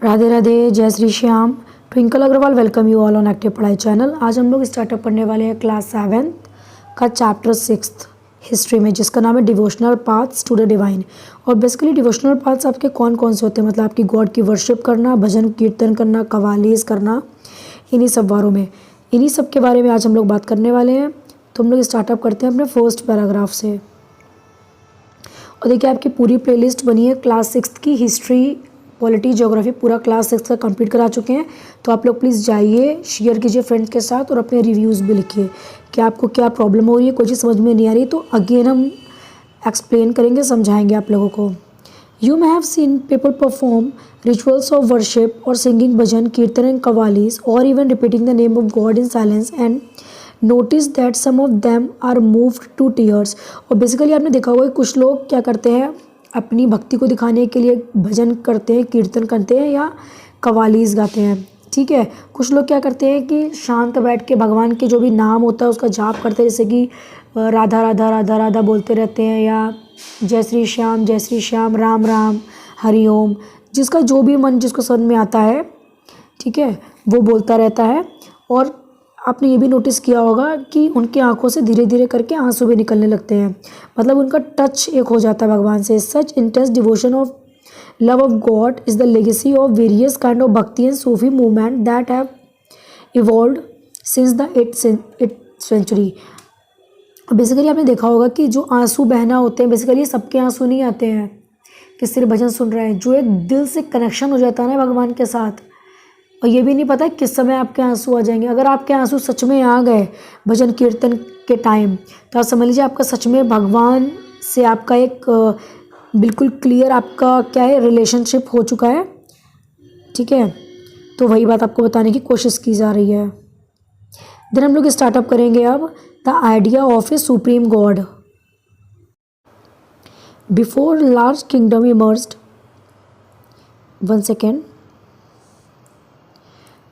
राधे राधे, जय Shri Shyam. Twinkle Agarwal welcome you all on active पढ़ाई channel. आज हम लोग स्टार्टअप पढ़ने वाले हैं क्लास 7 का चैप्टर 6 हिस्ट्री में, जिसका नाम है devotional paths to the divine. और बेसिकली डिवोशनल पाथ्स आपके कौन कौन से होते हैं, मतलब आपकी गॉड की वर्शिप करना, भजन कीर्तन करना, कवालीज करना, इन्हीं सब बारों में, इन्हीं सब के बारे में आज हम लोग बात करने वाले हैं। तो हम लोग स्टार्टअप करते हैं अपने फर्स्ट पैराग्राफ से। और देखिए आपकी पूरी प्लेलिस्ट बनी है क्लास 6 की, हिस्ट्री, पॉलिटी, ज्योग्राफी पूरा क्लास 6 का कंप्लीट करा चुके हैं। तो आप लोग प्लीज़ जाइए, शेयर कीजिए फ्रेंड्स के साथ और अपने रिव्यूज़ भी लिखिए कि आपको क्या प्रॉब्लम हो रही है, कोई चीज़ समझ में नहीं आ रही तो अगेन हम एक्सप्लेन करेंगे, समझाएंगे आप लोगों को। You may have seen people perform rituals of worship और सिंगिंग भजन कीर्तन एंड कवालीज और even repeating the name of God in silence and notice that some of them are moved to tears. और basically आपने देखा होगा कि कुछ लोग क्या करते हैं, अपनी भक्ति को दिखाने के लिए भजन करते हैं, कीर्तन करते हैं या कवालीज गाते हैं। ठीक है, कुछ लोग क्या करते हैं कि शांत बैठ के भगवान के जो भी नाम होता है उसका जाप करते हैं, जैसे कि राधा राधा राधा राधा बोलते रहते हैं या जय श्री श्याम, राम राम, हरि ओम, जिसका जो भी मन जिसको समझ में आता है, ठीक है, वो बोलता रहता है। और आपने ये भी नोटिस किया होगा कि उनकी आंखों से धीरे धीरे करके आंसू भी निकलने लगते हैं, मतलब उनका टच एक हो जाता है भगवान से। Such intense devotion of love of God is the legacy of various kind of bhakti and Sufi movement that have evolved since the 8th century. Basically आपने देखा होगा कि जो आंसू बहना होते हैं, बेसिकली सबके आंसू नहीं आते हैं कि सिर्फ भजन सुन रहे हैं, जो एक दिल से कनेक्शन हो जाता है ना भगवान के साथ। और ये भी नहीं पता किस समय आपके आंसू आ जाएंगे। अगर आपके आंसू सच में आ गए भजन कीर्तन के टाइम, तो आप समझ लीजिए आपका सच में भगवान से आपका एक बिल्कुल क्लियर आपका क्या है, रिलेशनशिप हो चुका है। ठीक है, तो वही बात आपको बताने की कोशिश की जा रही है। देन हम लोग स्टार्टअप करेंगे अब the idea of a supreme God. Before large kingdom emerged, 1 second,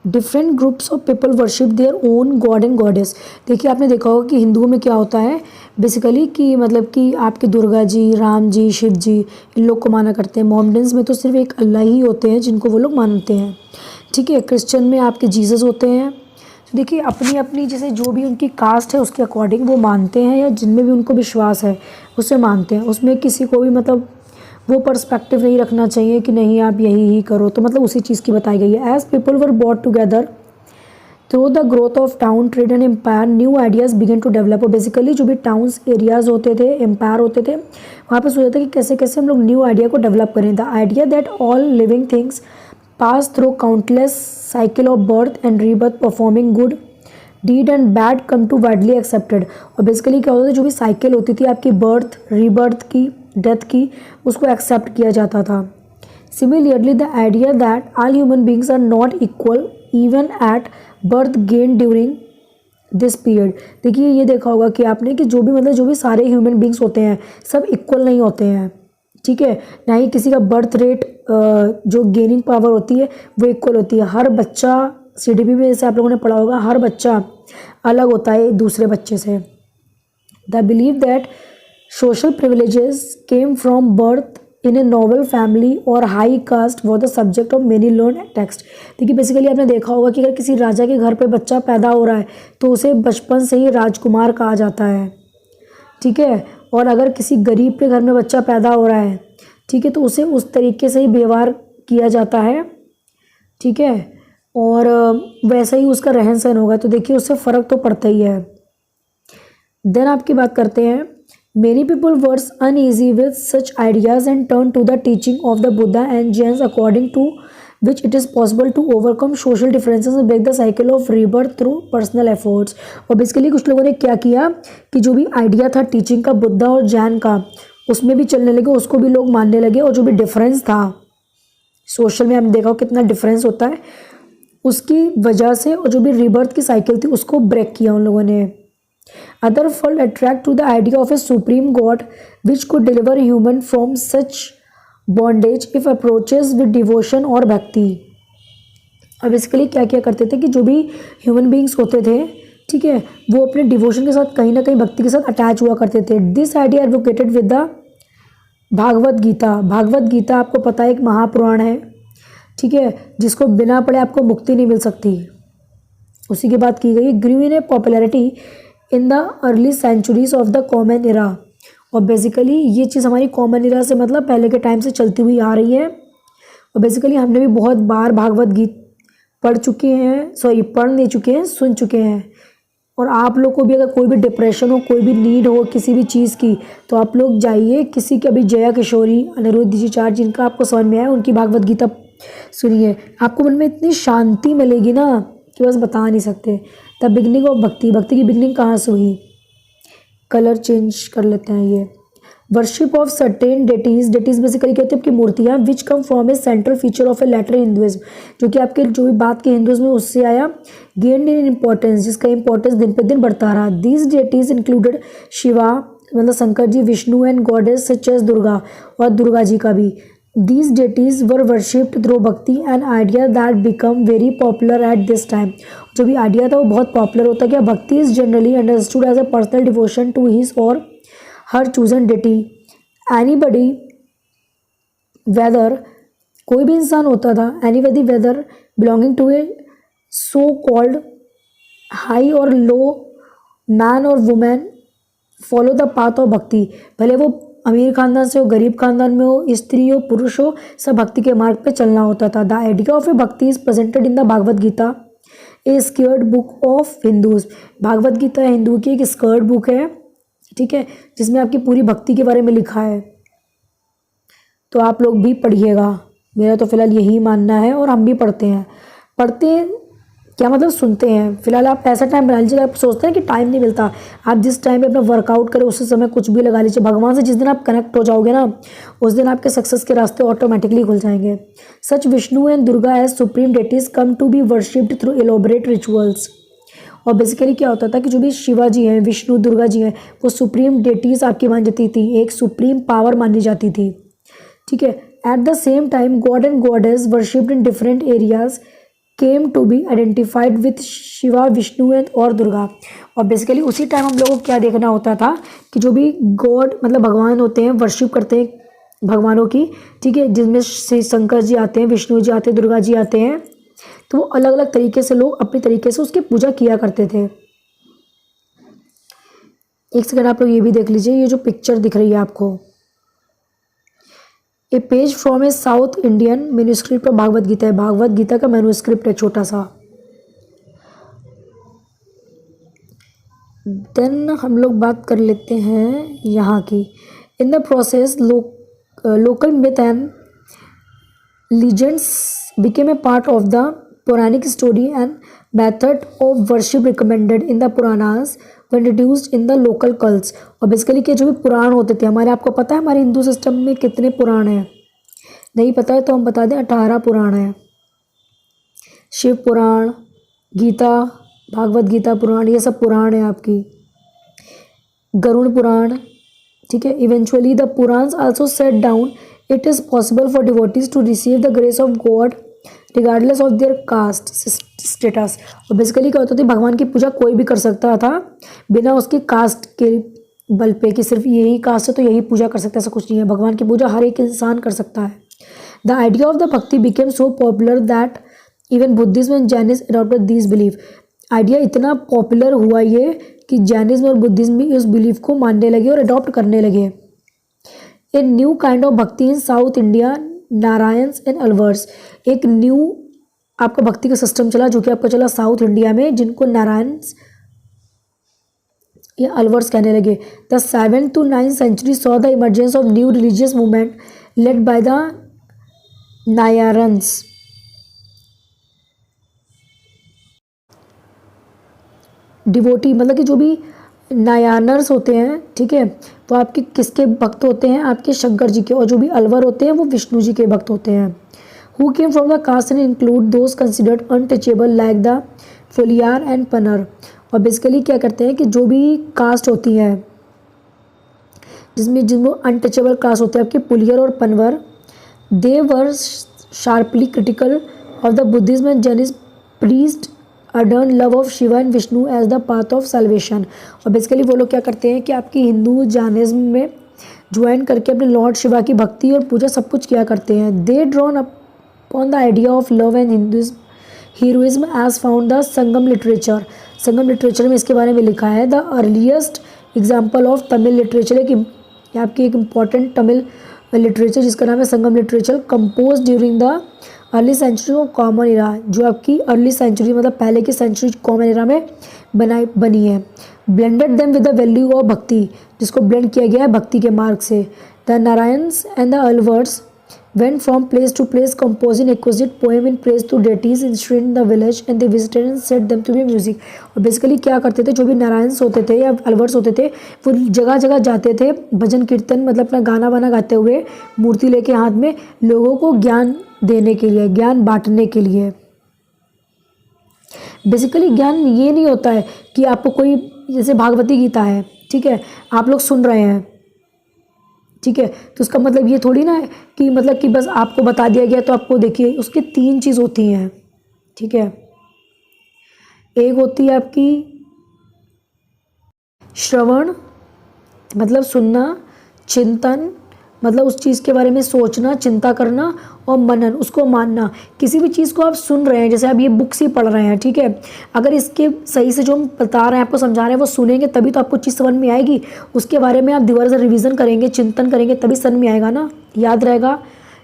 different groups of people worship their own God and goddess. देखिए आपने देखा होगा कि हिंदुओं में क्या होता है बेसिकली कि मतलब कि आपके दुर्गा जी, राम जी, शिव जी, इन लोग को माना करते हैं। मोहम्मडन्स में तो सिर्फ एक अल्लाह ही होते हैं जिनको वो लोग मानते हैं। ठीक है, क्रिश्चियन में आपके जीसस होते हैं। तो देखिए अपनी अपनी जैसे जो भी उनकी कास्ट है उसके अकॉर्डिंग वो मानते हैं, या जिनमें भी उनको विश्वास है उसे मानते हैं। उसमें किसी को भी मतलब वो पर्सपेक्टिव नहीं रखना चाहिए कि नहीं आप यही ही करो, तो मतलब उसी चीज़ की बताई गई है। As people were brought together through the growth of town trade and empire new ideas began to develop. और बेसिकली जो भी टाउन्स एरियाज़ होते थे, एम्पायर होते थे, वहाँ पर सोचा था कि कैसे कैसे हम लोग न्यू आइडिया को डेवलप करें। The idea that all living things pass through countless cycle of birth and rebirth performing good deed and bad come to widely accepted. और बेसिकली क्या होता था, जो भी साइकिल होती थी आपकी बर्थ, रीबर्थ की, डेथ की, उसको एक्सेप्ट किया जाता था। Similarly the idea that all human beings are not equal even at birth gain during this period. देखिए ये देखा होगा कि आपने कि जो भी मतलब जो भी सारे ह्यूमन बींग्स होते हैं सब इक्वल नहीं होते हैं। ठीक है, ना ही किसी का बर्थ रेट जो गेनिंग पावर होती है वो इक्वल होती है। हर बच्चा CDP में जैसे आप लोगों ने पढ़ा होगा, हर बच्चा अलग होता है दूसरे बच्चे से। The believe that social privileges came from birth in a noble family or high caste was the subject of many learned texts। देखिए बेसिकली आपने देखा होगा कि अगर किसी राजा के घर पे बच्चा पैदा हो रहा है तो उसे बचपन से ही राजकुमार कहा जाता है। ठीक है, और अगर किसी गरीब के घर में बच्चा पैदा हो रहा है, ठीक है, तो उसे उस तरीके से ही व्यवहार किया जाता है। ठीक है, और वैसा ही उसका रहन सहन होगा। तो देखिए उससे फ़र्क तो पड़ता ही है। देन आपकी बात करते हैं, many people were uneasy with such ideas and turned to the teaching of the Buddha and Jains, according to which it is possible to overcome social differences and break the cycle of rebirth through personal efforts। और basically कुछ लोगों ने क्या किया कि जो भी idea था टीचिंग का बुद्धा और जैन का, उसमें भी चलने लगे, उसको भी लोग मानने लगे। और जो भी डिफरेंस था सोशल में, हमने देखा कितना डिफरेंस होता है, उसकी वजह से और जो भी रीबर्थ की साइकिल थी उसको ब्रेक किया उन लोगों ने। Other felt attract to the idea of a supreme God which could deliver human from such bondage if approaches with devotion और भक्ति। और बेसिकली क्या किया करते थे कि जो भी ह्यूमन बींग्स होते थे, ठीक है, वो अपने डिवोशन के साथ कहीं ना कहीं भक्ति के साथ अटैच हुआ करते थे। This idea advocated with the Bhagavad Gita. Bhagavad Gita आपको पता है एक महापुराण है, ठीक है, जिसको बिना पढ़े आपको मुक्ति नहीं मिल सकती। उसी की बात की गई। Grew in a popularity in the early centuries of the common era. और बेसिकली ये चीज़ हमारी कॉमन इरा से मतलब पहले के टाइम से चलती हुई आ रही है। और बेसिकली हमने भी बहुत बार भागवत गीत पढ़ चुके हैं, सॉरी पढ़ नहीं चुके हैं, सुन चुके हैं। और आप लोग को भी अगर कोई भी डिप्रेशन हो, कोई भी नीड हो किसी भी चीज़ की, तो आप लोग जाइए किसी के, अभी जया किशोरी, अनिरुद्ध जी चार, जिनका आपको समझ में आया, उनकी भागवत गीता सुनिए। आपको मन में इतनी शांति मिलेगी ना कि बस बता नहीं सकते। द बिगनिंग ऑफ भक्ति, भक्ति की बिगनिंग कहाँ से हुई? कलर चेंज कर लेते हैं ये। Worship of certain deities, deities basically कहते हैं आपकी मूर्तियाँ, which come from a central feature of a later Hinduism, जो कि आपके जो भी बात के हिंदुइज्म में उससे आया, गेन इन इम्पोर्टेंस, जिसका इंपॉर्टेंस दिन पे दिन बढ़ता रहा। दीज डेटीज इंक्लूडेड शिवा मतलब Shankar ji, Vishnu and goddess such as Durga, और दुर्गा जी का भी। These deities were worshipped through bhakti, an idea that become very popular at this time। जो भी आइडिया था वो बहुत पॉपुलर होता गया। Bhakti is generally understood as a personal devotion to his or her chosen deity. Anybody whether, कोई भी इंसान होता था, anybody whether belonging to a so called high और लो मैन और women follow the path of bhakti. भले वो अमीर खानदान से हो, गरीब खानदान में हो, स्त्री हो, पुरुष हो, सब भक्ति के मार्ग पे चलना होता था। The idea of a bhakti is presented in the Bhagavad Gita, a sacred book of Hindus. Bhagavad Gita Hindu की एक स्क्योर्ड बुक है, ठीक है, जिसमें आपकी पूरी भक्ति के बारे में लिखा है। तो आप लोग भी पढ़िएगा, मेरा तो फिलहाल यही मानना है। और हम भी पढ़ते हैं क्या मतलब सुनते हैं। फिलहाल आप ऐसा टाइम बना लीजिए, आप सोचते हैं कि टाइम नहीं मिलता, आप जिस टाइम पे अपना वर्कआउट करें उसी समय कुछ भी लगा लीजिए। भगवान से जिस दिन आप कनेक्ट हो जाओगे ना, उस दिन आपके सक्सेस के रास्ते ऑटोमेटिकली खुल जाएंगे। Such Vishnu and Durga as supreme deities come to be worshipped through elaborate rituals. और बेसिकली क्या होता था कि जो भी शिवा जी हैं, विष्णु, दुर्गा जी हैं, वो सुप्रीम डेटीज आपकी मानी जाती थी, एक सुप्रीम पावर मानी जाती थी, ठीक है। At the same time god and goddess worshipped in different areas came to be identified with Shiva, Vishnu and और दुर्गा। और बेसिकली उसी टाइम हम लोगों को क्या देखना होता था कि जो भी गॉड मतलब भगवान होते हैं, वर्शिप करते हैं भगवानों की, ठीक है, जिसमें श्री शंकर जी आते हैं, विष्णु जी आते हैं, दुर्गा जी आते हैं, तो वो अलग अलग तरीके से लोग अपने तरीके से उसकी पूजा किया करते थे। एक सेकंड आप लोग ये भी देख लीजिए, ये जो पिक्चर दिख रही है आपको, a page from a south Indian manuscript of Bhagavad Gita है। भागवत गीता का मैन्युस्क्रिप्ट है छोटा सा। देन हम लोग बात कर लेते हैं यहाँ की। In the process local myth and legends became a part of the Puranic story and method of worship recommended in the Puranas when reduced in the local cults। और बेसिकली के जो भी पुराण होते थे हमारे, आपको पता है हमारे हिंदू सिस्टम में कितने पुराण हैं? नहीं पता है तो हम बता दें, 18 पुराण हैं। शिव पुराण, गीता, भागवत गीता पुराण, ये सब पुराण है आपकी। गरुड़ पुराण, ठीक है। Eventually the Puranas also set down it is possible for devotees to receive the grace of God regardless of their caste status. और बेसिकली क्या होता था, भगवान की पूजा कोई भी कर सकता था बिना उसकी कास्ट के बल पे कि सिर्फ यही कास्ट है तो यही पूजा कर सकता है, ऐसा कुछ नहीं है। भगवान की पूजा हर एक इंसान कर सकता है। द आइडिया ऑफ द भक्ति became so popular that even Buddhism and Jainism adopted this belief. Idea इतना पॉपुलर हुआ ये कि जैनिज्म और बुद्धिज्म भी इस बिलीफ को मानने लगे और अडॉप्ट करने लगे। ए न्यू काइंड ऑफ भक्ति इन साउथ इंडिया, नारायण्स एंड अलवर्स। एक न्यू आपका भक्ति का सिस्टम चला जो कि आपको चला साउथ इंडिया में, जिनको नारायण्स या अलवर्स कहने लगे। The 7th to 9th century saw the emergence of new religious movement led by the Nayanars. Devotee मतलब कि जो भी नायानर्स होते हैं, ठीक है, वो आपके किसके भक्त होते हैं? आपके शंकर जी के। और जो भी अलवर होते हैं वो विष्णु जी के भक्त होते हैं। Who came from the caste and include those considered untouchable like the Pulaiyar and Panar. और बेसिकली क्या करते हैं कि जो भी कास्ट होती है जिनमें अनटचेबल कास्ट होते हैं आपके पुलियर और Panar, they were sharply critical of the Buddhism and Jainism priest adorn love of Shiva and Vishnu as the path of salvation. और बेसिकली वो लोग क्या करते हैं कि आपकी हिंदू जैनिज्म में ज्वाइन करके अपने लॉर्ड शिवा की भक्ति और पूजा सब कुछ किया करते हैं। They drawn up upon the idea of love and Hinduism heroism as found the Sangam literature. Sangam literature में इसके बारे में लिखा है the earliest example of Tamil literature, एक आपकी एक इम्पॉर्टेंट तमिल लिटरेचर जिसका नाम है Sangam literature, composed during the early century of common era, जो आपकी अर्ली सेंचुरी मतलब पहले की सेंचुरी कॉमन इरा में बनी है। Blended them with the value of भक्ति, जिसको ब्लेंड किया गया है भक्ति के मार्ग से। The Nayanars and the Alvars went from place to place composing exquisite poem in praise to deities installed in the village and they visited and set them to be music। और बेसिकली क्या करते थे, जो भी नारायण्स होते थे या अलवर्स होते थे वो जगह जगह जाते थे भजन कीर्तन मतलब अपना गाना वाना गाते हुए मूर्ति लेके हाथ में लोगों को ज्ञान देने के लिए, ज्ञान बांटने के लिए। बेसिकली ज्ञान ये नहीं होता है कि आपको कोई, जैसे भागवती गीता है, ठीक है, आप लोग सुन रहे हैं, ठीक है, तो उसका मतलब ये थोड़ी ना है कि मतलब कि बस आपको बता दिया गया तो आपको देखिए, उसके 3 चीज़ होती हैं, ठीक है। एक होती है आपकी श्रवण मतलब सुनना, चिंतन मतलब उस चीज़ के बारे में सोचना, चिंता करना, और मनन उसको मानना। किसी भी चीज़ को आप सुन रहे हैं, जैसे आप ये बुक्स ही पढ़ रहे हैं, ठीक है, अगर इसके सही से जो हम बता रहे हैं आपको समझा रहे हैं वो सुनेंगे तभी तो आपको चीज़ समझ में आएगी। उसके बारे में आप दोबारा से रिवीजन करेंगे, चिंतन करेंगे तभी समझ में आएगा ना, याद रहेगा,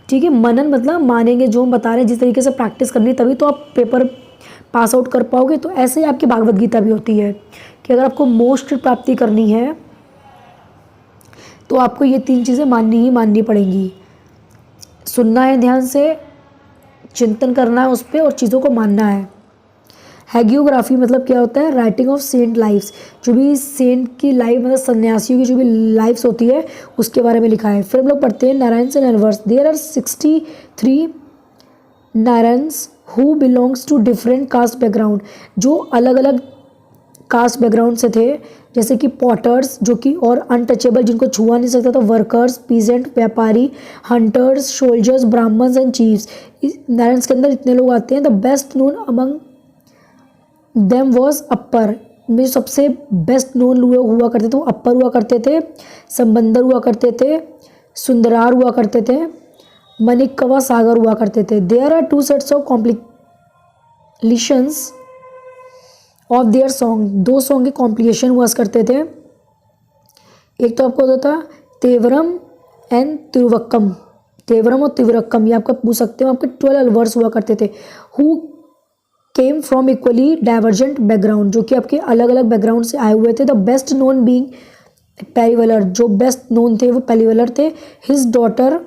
ठीक है। मनन मतलब मानेंगे जो हम बता रहे हैं, जिस तरीके से प्रैक्टिस करनी तभी तो आप पेपर पास आउट कर पाओगे। तो ऐसे ही आपकी भागवत गीता भी होती है कि अगर आपको मोक्ष प्राप्ति करनी है तो आपको ये 3 चीज़ें माननी पड़ेंगी। सुनना है ध्यान से, चिंतन करना है उस पर, और चीज़ों को मानना है। हैगियोग्राफी मतलब क्या होता है, राइटिंग ऑफ सेंट लाइफ्स, जो भी सेंट की लाइफ मतलब सन्यासियों की जो भी लाइफ्स होती है उसके बारे में लिखा है। फिर हम लोग पढ़ते हैं Nayanars and Alvars. There are 63 Nayanars who belongs to different caste background, जो अलग अलग कास्ट बैकग्राउंड से थे, जैसे कि पॉटर्स जो कि और अनटचेबल जिनको छुआ नहीं सकता था, वर्कर्स, पीजेंट, व्यापारी, hunters, soldiers, Brahmins and chiefs. Nayanars के अंदर इतने लोग आते हैं। The best known among them was Appar, में सबसे बेस्ट नोन लोग हुआ करते थे वो अपर हुआ करते थे, संबंदर हुआ करते थे, सुंदरार हुआ करते थे, मणिकवा सागर हुआ करते थे। There are 2 sets of compilations of their song, 2 song के कॉम्प्लीकेशन हुआ करते थे। एक तो आपको होता था तेवरम एंड तिरुवक्कम, तेवरम और तिरुवक्कम, ये आपका पूछ सकते हो। आपके 12 अलवर्स हुआ करते थे who came from equally divergent background, जो कि आपके अलग अलग बैकग्राउंड से आए हुए थे। द बेस्ट नोन बीइंग पेरीवलर, जो बेस्ट नोन थे वो पेरीवलर थे। हिज डॉटर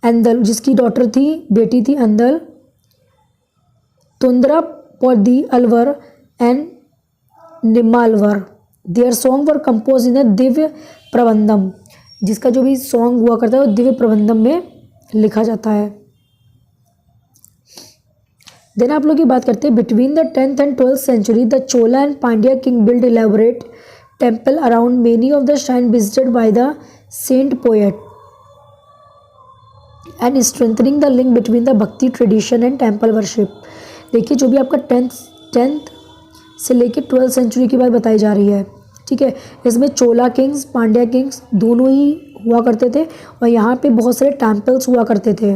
एंदल, जिसकी डॉटर थी, बेटी थी अंदल। तुंद्रा पौदी Alvar and Nammalvar, their song were compose in a Divya Prabandham, जिसका जो भी सॉन्ग हुआ करता है वो दिव्य प्रबंधम में लिखा जाता है। देन आप लोग की बात करते हैं between the 10th and 12th century the Chola and Pandya king build elaborate temple around many of the shrine visited by the saint poet and strengthening the link between the bhakti tradition and temple worship. देखिए जो भी आपका 10th से लेके 12th century की बात बताई जा रही है, ठीक है, इसमें चोला किंग्स, पांड्या किंग्स दोनों ही हुआ करते थे और यहाँ पे बहुत सारे टेम्पल्स हुआ करते थे,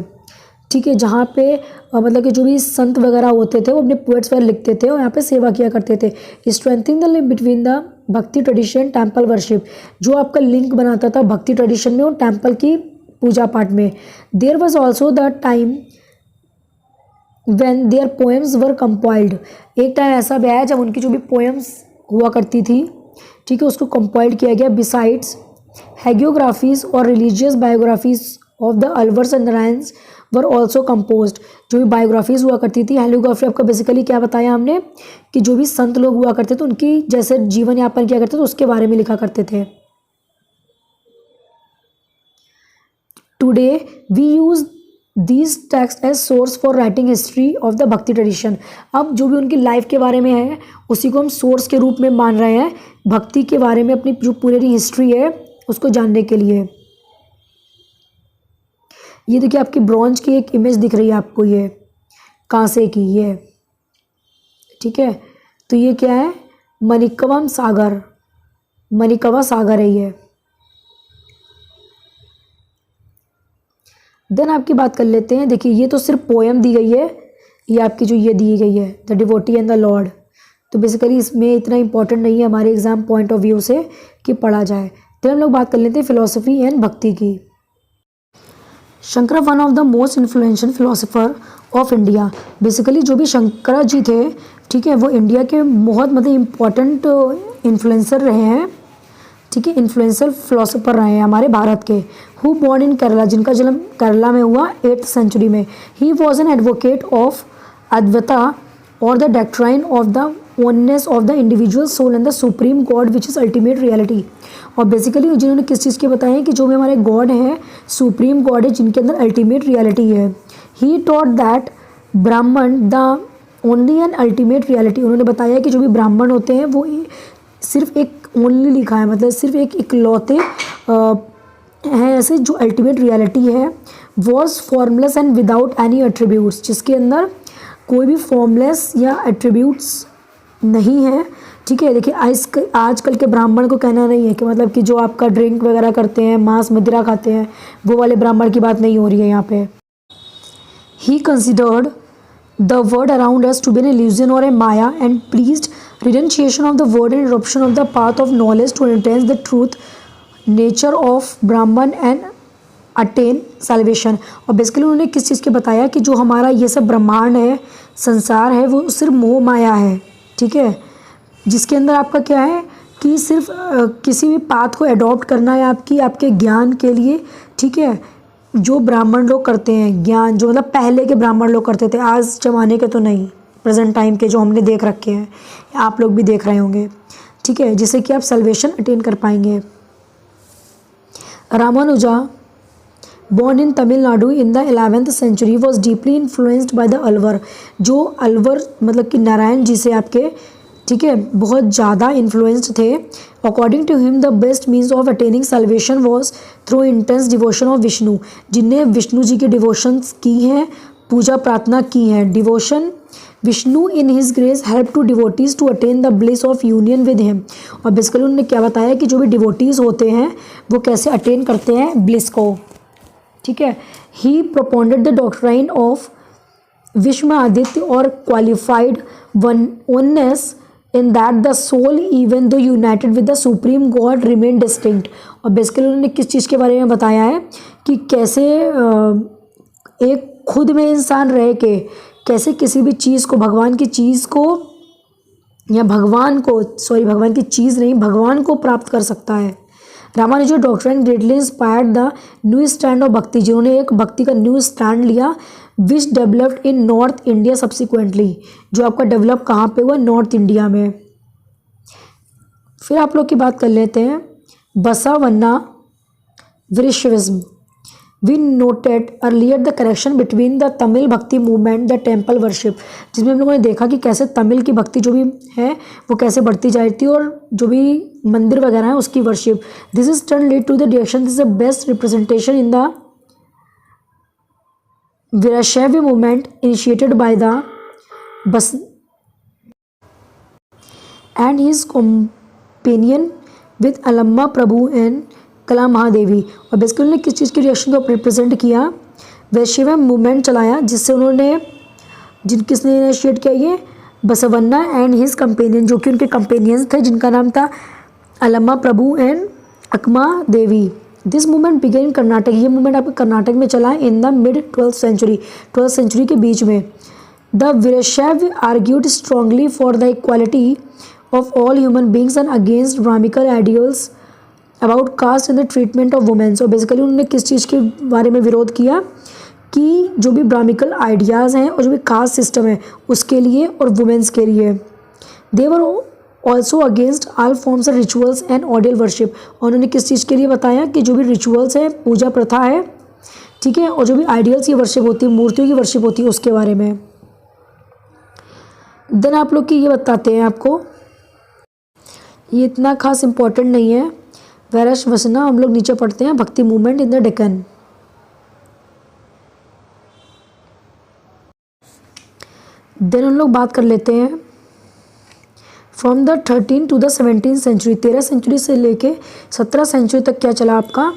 ठीक है, जहाँ पे मतलब कि जो भी संत वगैरह होते थे वो अपने पोएट्स वगैरह लिखते थे और यहाँ पे सेवा किया करते थे। Strengthening the link between the bhakti tradition temple worship, जो आपका लिंक बनाता था भक्ति ट्रेडिशन में और टेम्पल की पूजा पाठ में। There was also the time when their poems were compiled, एक टाइम ऐसा भी आया जब उनकी जो भी पोएम्स हुआ करती थी, ठीक है, उसको कंपाइल्ड किया गया। बिसाइड्स हैगियोग्राफीज और religious biographies of the Alvars and Nayanars were also composed, जो भी बायोग्राफीज हुआ करती थी। हैगियोग्राफी आपका बेसिकली क्या बताया हमने कि जो भी संत लोग हुआ करते थे उनकी जैसे जीवन यापन किया करते थे उसके बारे में लिखा करते थे। Today we use these text as source for writing history of the bhakti tradition, अब जो भी उनकी लाइफ के बारे में है उसी को हम सोर्स के रूप में मान रहे हैं भक्ति के बारे में, अपनी जो पूरी हिस्ट्री है उसको जानने के लिए। ये देखिए आपकी ब्रॉन्ज की एक इमेज दिख रही है आपको, ये कांसे की, ये ठीक है, तो ये क्या है, मणिकवम सागर, मणिकवा सागर है ये। देन आपकी बात कर लेते हैं। देखिए ये तो सिर्फ पोएम दी गई है, ये आपकी जो ये दी गई है the devotee and the Lord, तो बेसिकली इसमें इतना इंपॉर्टेंट नहीं है हमारे एग्जाम पॉइंट ऑफ व्यू से कि पढ़ा जाए। तो हम लोग बात कर लेते हैं फिलोसफी एंड भक्ति की। Shankara one of the most influential philosopher of India. Basically जो भी शंकरा जी थे, ठीक है, वो इंडिया के बहुत मतलब इम्पॉर्टेंट इन्फ्लुएंसर रहे हैं, ठीक है, इन्फ्लुएंसर फिलोसोफर रहे हैं हमारे भारत के। हु बॉर्न इन केरला, जिनका जन्म केरला में हुआ 8th सेंचुरी में। He was an advocate of Advaita और the doctrine of the oneness of the individual soul and the supreme God which is ultimate reality। और बेसिकली जिन्होंने किस चीज़ के बताए हैं कि जो भी हमारे गॉड है, सुप्रीम गॉड है, जिनके अंदर अल्टीमेट रियलिटी है। ही टॉट दैट ब्राह्मण the only and ultimate reality. उन्होंने बताया कि जो भी ब्राह्मण होते हैं वो सिर्फ एक ओनली लिखा है, मतलब सिर्फ एक इकलौते हैं ऐसे जो अल्टीमेट रियलिटी है। Was formless and without any attributes, जिसके अंदर कोई भी फॉर्मलेस या एट्रीब्यूट्स नहीं है, ठीक है। देखिए आजकल के ब्राह्मण को कहना नहीं है कि मतलब कि जो आपका ड्रिंक वगैरह करते हैं, मांस मदिरा खाते हैं, वो वाले ब्राह्मण की बात नहीं हो रही है यहाँ पे। He considered the world around us to be an illusion और a maya and preached renunciation of the world and adoption of the path of knowledge to इंटेंस the truth nature of Brahman and attain salvation. और basically उन्होंने किस चीज़ के बताया कि जो हमारा ये सब ब्रह्मांड है, संसार है, वो सिर्फ मोह माया है, ठीक है, जिसके अंदर आपका क्या है कि सिर्फ किसी भी पाथ को अडॉप्ट करना है आपके ज्ञान के लिए, ठीक है। जो ब्राह्मण लोग करते हैं ज्ञान, जो मतलब पहले के ब्राह्मण लोग करते थे, आज ज़माने के तो नहीं, प्रेजेंट टाइम के जो हमने देख रखे हैं, आप लोग भी देख रहे होंगे, ठीक है, जिससे कि आप सल्वेशन अटेन कर पाएंगे। Ramanuja born in Tamil Nadu in the 11th century was deeply influenced by the Alwar. जो अलवर मतलब कि नारायण जी से आपके, ठीक है, बहुत ज़्यादा इन्फ्लुएंस्ड थे। According to him the best means of attaining salvation was through intense devotion of Vishnu. जिनने विष्णु जी की डिवोशंस की हैं, पूजा प्रार्थना की है, devotion Vishnu in his grace help to devotees to attain the bliss of union with him. और basically उन्होंने क्या बताया कि जो भी डिवोटीज होते हैं वो कैसे अटेन करते हैं ब्लिस को, ठीक है। He propounded the doctrine of विश्वआदित्य or qualified oneness in that the soul even though united with the supreme God remain distinct. और बेसिकली उन्होंने किस चीज़ के बारे में बताया है कि कैसे एक खुद में इंसान रह के कैसे किसी भी चीज़ को, भगवान की चीज़ को या भगवान की चीज़ नहीं, भगवान को प्राप्त कर सकता है। Ramanuja doctrine greatly inspired the new stand of bhakti, जिन्होंने एक भक्ति का न्यू स्टैंड लिया, which developed in north India subsequently, जो आपका डेवलप कहाँ पे हुआ, नॉर्थ इंडिया में। फिर आप लोग की बात कर लेते हैं Basavanna Virashaivism. We noted earlier the connection between the Tamil bhakti movement the temple worship, जिसमें हम लोगों ने देखा कि कैसे तमिल की भक्ति जो भी है वो कैसे बढ़ती जाती है और जो भी मंदिर वगैरह है उसकी worship. This is turn lead to the direction, this is the best representation in the Virashaiva movement initiated by the Basava and his companion with Allama Prabhu and Akka Mahadevi. और बेसिकली उन्होंने किस चीज़ की रिएक्शन को रिप्रेजेंट किया, वैष्णव मूवमेंट चलाया, जिससे उन्होंने किसने इनिशिएट किया, ये बसवन्ना एंड हिज कंपेनियन, जो कि उनके कंपेनियंस थे, जिनका नाम था Allama Prabhu and Akkamahadevi. This movement began in Karnataka, ये मूवमेंट आपके कर्नाटक में चला in the mid 12th century के बीच में। The Virashaivas argued strongly for the equality of all human beings and against Brahmanical ideals about caste and the treatment of womens. और basically उन्होंने किस चीज़ के बारे में विरोध किया कि जो भी ब्राह्मिकल आइडियाज़ हैं और जो भी कास्ट सिस्टम है उसके लिए और वुमेन्स के लिए। They were also against all forms of rituals and idol worship. और उन्होंने किस चीज़ के लिए बताया कि जो भी रिचुअल्स हैं, पूजा प्रथा है, ठीक है, और जो भी आइडियल्स की वर्शिप होती है, मूर्तियों की वर्शिप होती है, उसके बारे में। देन आप लोग की ये बताते हैं आपको, ये इतना खास इम्पोर्टेंट नहीं है, वैरश वसना। हम लोग नीचे पढ़ते हैं bhakti movement in the Deccan. Then हम लोग बात कर लेते हैं from the 13 to the 17th century, 13 century से लेके 17 सेंचुरी तक क्या चला आपका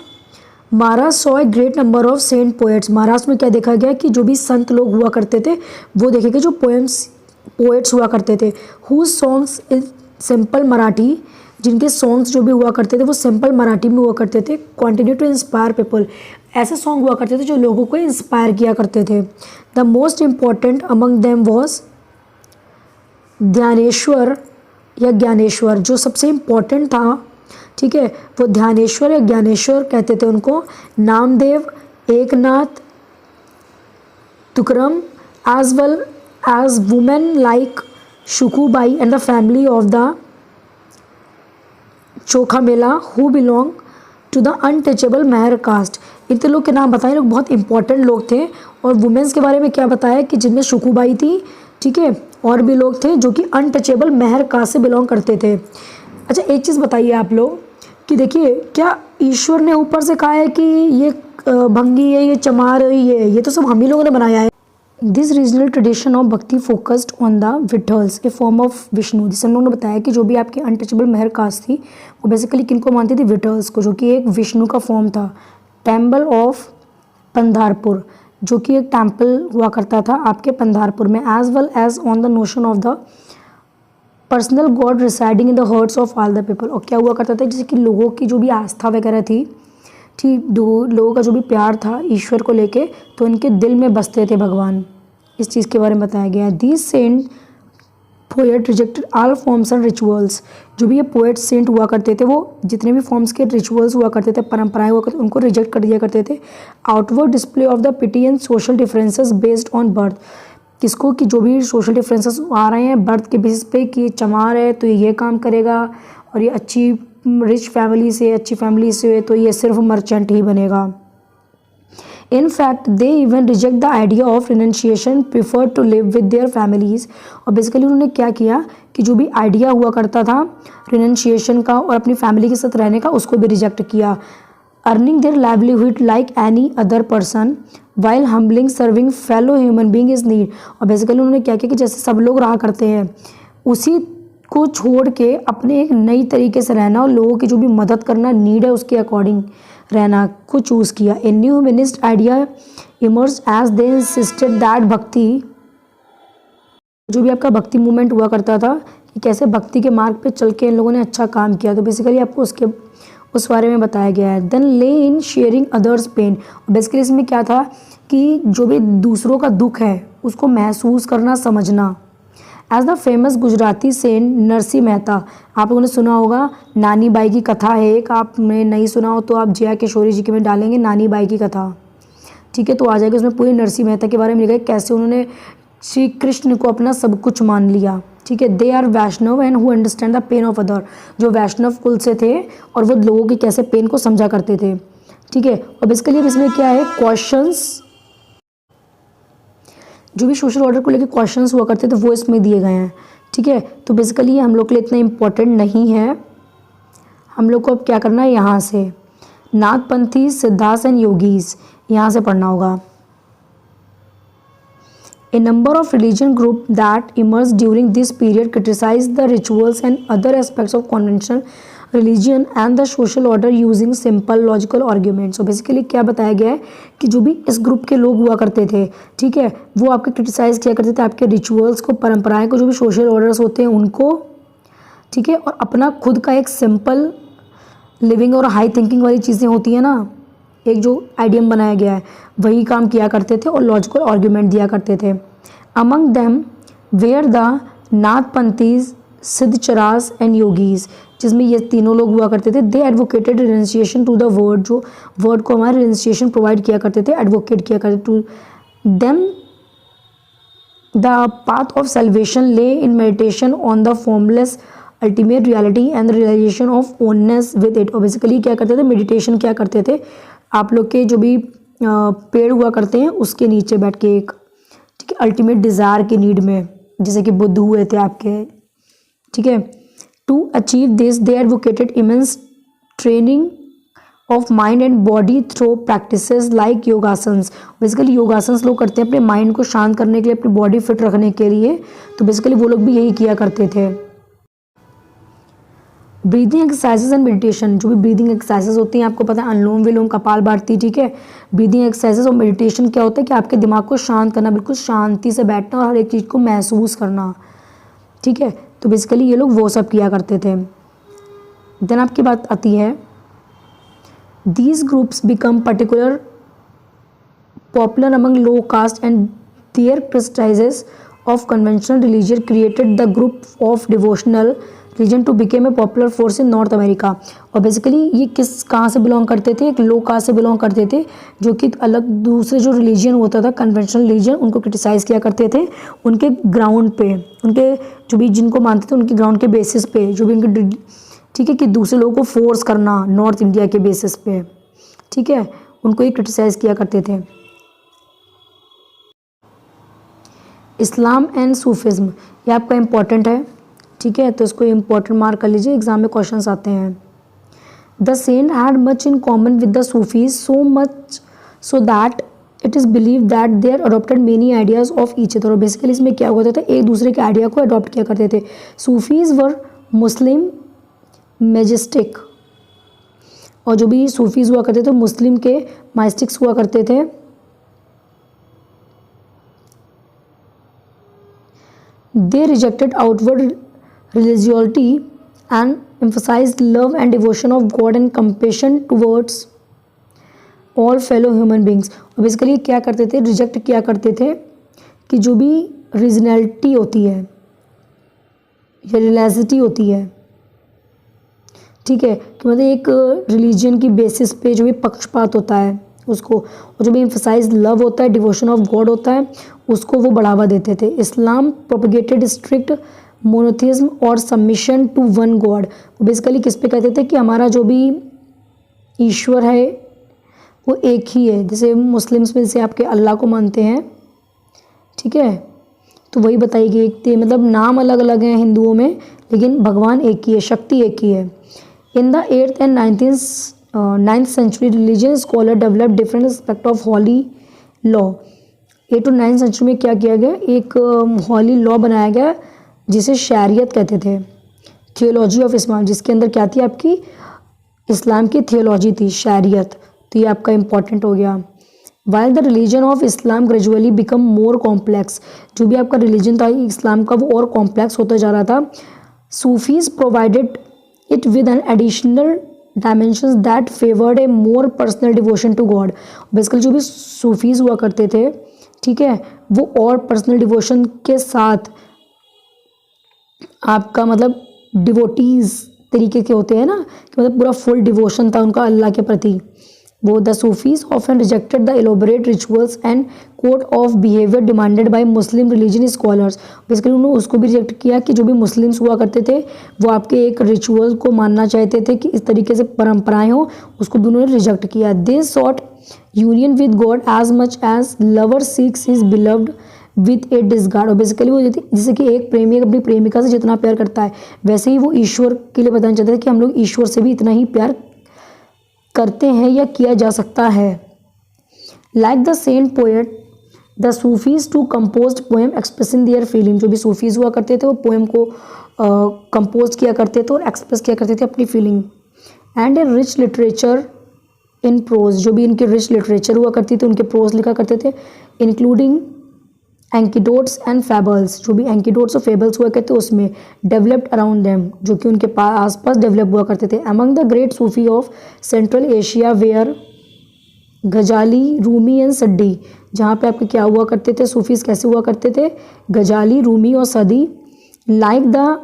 Maharashtra saw a great number of saint poets. Maharashtra में क्या देखा गया कि जो भी संत लोग हुआ करते थे वो देखे गए जो पोएट्स हुआ करते थे। Who songs in simple Marathi, जिनके सॉन्ग्स जो भी हुआ करते थे वो सिंपल मराठी में हुआ करते थे। कंटिन्यू टू इंस्पायर पीपल, ऐसे सॉन्ग हुआ करते थे जो लोगों को इंस्पायर किया करते थे। The most important among them was Dhyaneshwar या ज्ञानेश्वर, जो सबसे इम्पॉर्टेंट था, ठीक है, वो ध्यानेश्वर या ज्ञानेश्वर कहते थे उनको। Namdev, Eknath, Tukaram, as well as women like Sakhubai and the family of the Chokhamela who belong to the untouchable Mahar caste. इतने लोग के नाम बताए, लोग बहुत इंपॉर्टेंट लोग थे। और वुमेन्स के बारे में क्या बताया कि जिनमें शुकूबाई थी, ठीक है, और भी लोग थे जो कि अनटचेबल मेहर कास्ट से बिलोंग करते थे। अच्छा, एक चीज़ बताइए आप लोग कि देखिए, क्या ईश्वर ने ऊपर से कहा है कि ये भंगी है, ये चमार है, ये तो सब हम ही लोगों ने बनाया है। This regional tradition of bhakti focused on the Vitthals, a form of Vishnu. जिसे हम लोगों ने बताया कि जो भी आपकी अनटचेबल मेहर कास्ट थी वो बेसिकली किनको मानती थी? विठल्स को, जो कि एक विष्णु का फॉर्म था। टेम्पल ऑफ पंधारपुर, जो कि एक टेम्पल हुआ करता था आपके पंधारपुर में। As well as on the notion of the personal God residing in the hearts of all the people. और क्या हुआ करता था, जैसे कि लोगों की जो भी आस्था वगैरह थी, ठीक, लोगों का जो भी प्यार था ईश्वर को लेके, तो इनके दिल में बसते थे भगवान। इस चीज़ के बारे में बताया गया है। These saint poet rejected all forms and rituals. जो भी ये पोएट सेंट हुआ करते थे वो जितने भी फॉर्म्स के रिचुअल्स हुआ करते थे, परंपराएं हुआ करते, उनको रिजेक्ट कर दिया करते थे। Outward display of the piety and social differences based on birth. किसको? कि जो भी सोशल डिफरेंसेस आ रहे हैं बर्थ के बेसिस पे, कि ये चमार है तो ये काम करेगा, और ये अच्छी रिच फैमिली से, अच्छी फैमिली से तो ये सिर्फ मर्चेंट ही बनेगा। In fact they even reject the idea of renunciation, prefer to live with their families. और बेसिकली उन्होंने क्या किया कि जो भी आइडिया हुआ करता था रिनंशिएशन का और अपनी फैमिली के साथ रहने का, उसको भी रिजेक्ट किया। Earning their livelihood like any other person while humbling serving fellow human being is need. और बेसिकली उन्होंने क्या किया कि जैसे सब लोग रहा करते हैं उसी को छोड़ के अपने एक नई तरीके से रहना और लोगों की जो भी मदद करना नीड है उसके अकॉर्डिंग रहना को चूज़ किया। A new humanist idea emerge as they insisted that bhakti, जो भी आपका भक्ति मूवमेंट हुआ करता था कि कैसे भक्ति के मार्ग पे चल के इन लोगों ने अच्छा काम किया, तो बेसिकली आपको उस बारे में बताया गया है। Then lay in sharing others pain. Basically इसमें क्या था कि जो भी दूसरों का दुख है उसको महसूस करना, समझना। As the famous Gujarati saint Narsinh Mehta, आप लोगों ने सुना होगा, नानी बाई की कथा है एक, आपने नहीं सुना हो तो आप जया किशोरी जी के में डालेंगे नानी बाई की कथा, ठीक है, तो आ जाएगा। उसमें पूरे नरसिंह मेहता के बारे में लिखा है कैसे उन्होंने श्री कृष्ण को अपना सब कुछ मान लिया, ठीक है। They are Vaishnav and who understand the pain of other, जो वैष्णव कुल से थे और वो लोगों के कैसे पेन को समझा करते थे, ठीक है। और बेसिकली अब इसमें क्या है, क्वेश्चंस, जो भी सोशल ऑर्डर को लेकर क्वेश्चंस हुआ करते थे वो इसमें दिए गए हैं, ठीक है। तो बेसिकली हम लोग के लिए इतना इम्पोर्टेंट नहीं है। हम लोग को अब क्या करना है, यहाँ से नाथपंथी, सिद्धास एंड योगीज, यहाँ से पढ़ना होगा। A number of religion group that emerged during this period criticized the rituals and other aspects of conventional religion and the social order using simple logical arguments। So basically क्या बताया गया है कि जो भी इस ग्रुप के लोग हुआ करते थे, ठीक है, वो आपके क्रिटिसाइज किया करते थे आपके रिचुअल्स को, परंपराएं को, जो भी सोशल ऑर्डर्स होते हैं उनको, ठीक है, और अपना खुद का एक सिंपल लिविंग और हाई थिंकिंग वाली चीज़ें होती हैं ना, एक जो आइडियम बनाया गया है वही काम किया करते थे और लॉजिकल आर्ग्यूमेंट दिया करते थे। Among them were the Nathpanthis, Siddhacharas and yogis, जिसमें ये तीनों लोग हुआ करते थे। They advocated renunciation to the world, जो वर्ड को हमारे रिनंसिएशन प्रोवाइड किया करते थे, एडवोकेट किया करते to them the path of salvation lay in meditation on the formless ultimate reality and realisation of oneness with it. और बेसिकली क्या करते थे, मेडिटेशन क्या करते थे, आप लोग के जो भी पेड़ हुआ करते हैं उसके नीचे बैठ के एक, ठीक है, अल्टीमेट डिज़ायर की नीड में, जैसे कि बुद्ध हुए थे आपके, ठीक है। To achieve this they advocated immense training of mind and body through practices like yogasanas. Basically yogasanas लोग करते हैं अपने माइंड को शांत करने के लिए, अपनी बॉडी फिट रखने के लिए, तो बेसिकली वो लोग भी यही किया करते थे। ब्रीदिंग एक्सरसाइजेज एंड मेडिटेशन, जो भी ब्रीदिंग एक्सरसाइजेज होती हैं आपको पता है, अनुलोम विलोम, कपालभाति, ठीक है। ब्रीदिंग एक्सरसाइजेज और मेडिटेशन क्या होता है कि आपके दिमाग को शांत करना, बिल्कुल शांति से बैठना और हर एक चीज़ को महसूस करना, ठीक है। तो बेसिकली ये लोग वो सब किया करते थे। देन आपकी बात आती है, these groups become particular popular among low caste and their criticisms of conventional religion created the group of devotional religion to became a popular force in North America. और बेसिकली ये कहाँ से बिलोंग करते थे, एक लो कास्ट से belong करते थे, जो कि अलग दूसरे जो रिलीजन होता था कन्वेंशनल रिलीजन, उनको क्रिटिसाइज़ किया करते थे उनके ग्राउंड पे, उनके जो भी जिनको मानते थे उनके ग्राउंड के बेसिस पे, जो भी उनके, ठीक है, कि दूसरे लोगों को फोर्स करना नॉर्थ इंडिया के बेसिस पे, ठीक है, उनको ही क्रिटिसाइज़ किया करते थे। इस्लाम एंड सूफिज्म, ये आपका इम्पॉर्टेंट है, ठीक है, तो इसको इम्पॉर्टेंट मार्क कर लीजिए, एग्जाम में क्वेश्चंस आते हैं। The saint had much in common with the Sufis, so much so that it is believe that their adopted many ideas of each other. और बेसिकली इसमें क्या होता था, एक दूसरे के आइडिया को अडॉप्ट किया करते थे। सूफीज़ वर मुस्लिम मेजिस्टिक, और जो भी सूफीज़ हुआ करते थे मुस्लिम के माइस्टिक्स हुआ करते थे। They rejected outward religiosity and emphasized love and devotion of God and compassion towards all fellow human beings। और बेसिकली क्या करते थे, रिजेक्ट किया करते थे कि जो भी रीजनैलिटी होती है या रिलीजियसिटी होती है, ठीक है, कि मतलब एक रिलीजन की बेसिस पे जो भी पक्षपात होता है उसको, और जो भी एम्फसाइज लव होता है, डिवोशन ऑफ गॉड होता है, उसको वो बढ़ावा देते थे। इस्लाम प्रोपगेटेड स्ट्रिक्ट मोनोथिज्म और submission to one God. Basically किस पे कहते थे कि हमारा जो भी ईश्वर है वो एक ही है, जैसे मुस्लिम्स में जैसे आपके अल्लाह को मानते हैं, ठीक है, तो वही बताएगी एक थे, मतलब नाम अलग अलग हैं हिंदुओं में, लेकिन भगवान एक ही है, शक्ति एक ही है। In the 8th and 9th century religion scholar developed different aspect of holy law। 8th और 9th सेंचुरी में क्या किया गया, एक हॉली लॉ बनाया गया जिसे शरीयत कहते थे, थियोलॉजी ऑफ इस्लाम, जिसके अंदर क्या थी आपकी इस्लाम की थियोलॉजी थी, शरीयत। तो ये आपका इंपॉर्टेंट हो गया। While the religion of Islam gradually become more complex, जो भी आपका रिलीजन था इस्लाम का वो और कॉम्प्लेक्स होता जा रहा था। Sufis provided it with an additional dimensions that favoured a more personal devotion to God. Basically जो भी सूफीज हुआ करते थे, ठीक है, वो और पर्सनल डिवोशन के साथ आपका मतलब डिवोटीज तरीके के होते हैं ना, कि मतलब पूरा फुल डिवोशन था उनका अल्लाह के प्रति। वो the Sufis often rejected the elaborate rituals and code of behaviour demanded by Muslim religion scholars. Basically उन्होंने उसको भी रिजेक्ट किया कि जो भी मुस्लिम्स हुआ करते थे वो आपके एक रिचुअल को मानना चाहते थे कि इस तरीके से परंपराएं हो, उसको भी उन्होंने रिजेक्ट किया। They sought union with God as much as lover seeks his beloved with a disregard. और बेसिकली वो जैसे कि एक प्रेमी अपनी प्रेमिका से जितना प्यार करता है, वैसे ही वो ईश्वर के लिए बताना चाहते थे कि हम लोग ईश्वर से भी इतना ही प्यार करते हैं या किया जा सकता है। Like the saint poet the Sufis to compose poem expressing their feeling. जो भी सूफीज हुआ करते थे वो पोएम को कंपोज किया करते थे और एक्सप्रेस किया करते थे अपनी feeling. And A rich literature in prose, जो भी इनकी रिच लिटरेचर हुआ करती थी उनके प्रोज लिखा करते थे, इंक्लूडिंग एंकीडोट्स एंड फेबल्स। जो भी एंकीडोट्स और फेबल्स हुआ करते उसमें डेवलप्ड अराउंड देम, जो कि उनके आसपास डेवलप हुआ करते थे। Among the great Sufi of Central Asia were Ghazali, Rumi and सड्डी। जहाँ पे आपके क्या हुआ करते थे, सूफीज कैसे हुआ करते थे, गजाली, रूमी और Saadi. Like the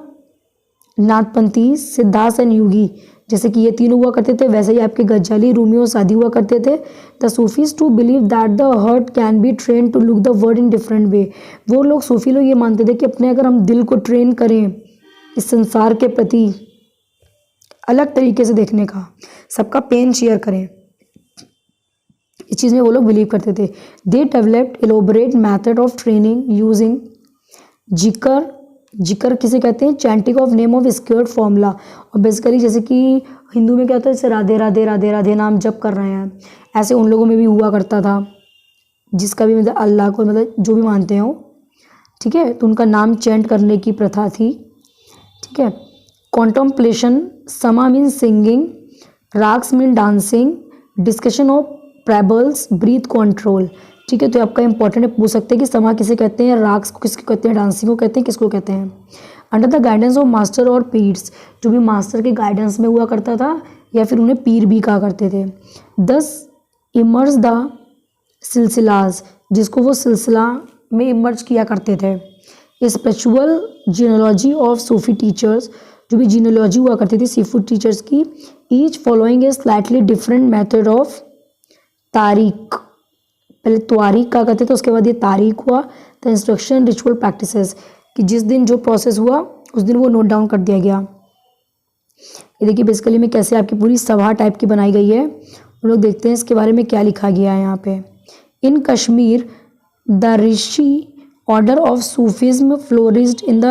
Nathpanthi, Siddhas and yogis, जैसे कि ये तीनों हुआ करते थे, वैसे ही आपके गजाली, रूमी और सादी हुआ करते थे। The Sufis to believe that the heart can be train to look the world in different way. वो लोग सूफी लोग ये मानते थे कि अपने अगर हम दिल को ट्रेन करें इस संसार के प्रति अलग तरीके से देखने का, सबका पेन शेयर करें, इस चीज़ में वो लोग बिलीव करते थे। They developed elaborate method of training using जिकर, जिक्र किसे कहते हैं, chanting of name of स्क्योर्ड formula. और बेसिकली जैसे कि हिंदू में क्या होता है, जैसे राधे राधे राधे राधे नाम जप कर रहे हैं, ऐसे उन लोगों में भी हुआ करता था, जिसका भी मतलब अल्लाह को मतलब जो भी मानते हो, ठीक है, तो उनका नाम चैंट करने की प्रथा थी, ठीक है। कॉन्टम्पलेशन समा मीन सिंगिंग, राग्स mean dancing, discussion of parables, breath control. ठीक है, तो आपका इंपॉर्टेंट है, पूछ सकते हैं कि समा किसे कहते हैं, राग्स को किसको कहते हैं, डांसिंग को कहते हैं, किसको कहते हैं। Under the guidance of master और पीर्स, जो भी मास्टर के गाइडेंस में हुआ करता था या फिर उन्हें पीर भी कहा करते थे। 10 इमर्ज द सिलसिलाज, जिसको वो सिलसिला में इमर्ज किया करते थे। Spiritual genealogy of Sufi teachers, जो भी जीनोलॉजी हुआ करती थी सूफी टीचर्स की। Each following A slightly different method of तारीख, पहले त्वारीख कहा करते थे, उसके बाद ये तारीख हुआ। द इंस्ट्रक्शन रिचुअल प्रैक्टिसेस, कि जिस दिन जो प्रोसेस हुआ उस दिन वो नोट डाउन कर दिया गया। ये देखिए बेसिकली में कैसे आपकी पूरी सभा टाइप की बनाई गई है। हम लोग देखते हैं इसके बारे में क्या लिखा गया है यहाँ पे। In Kashmir the Rishi order of Sufism flourished in the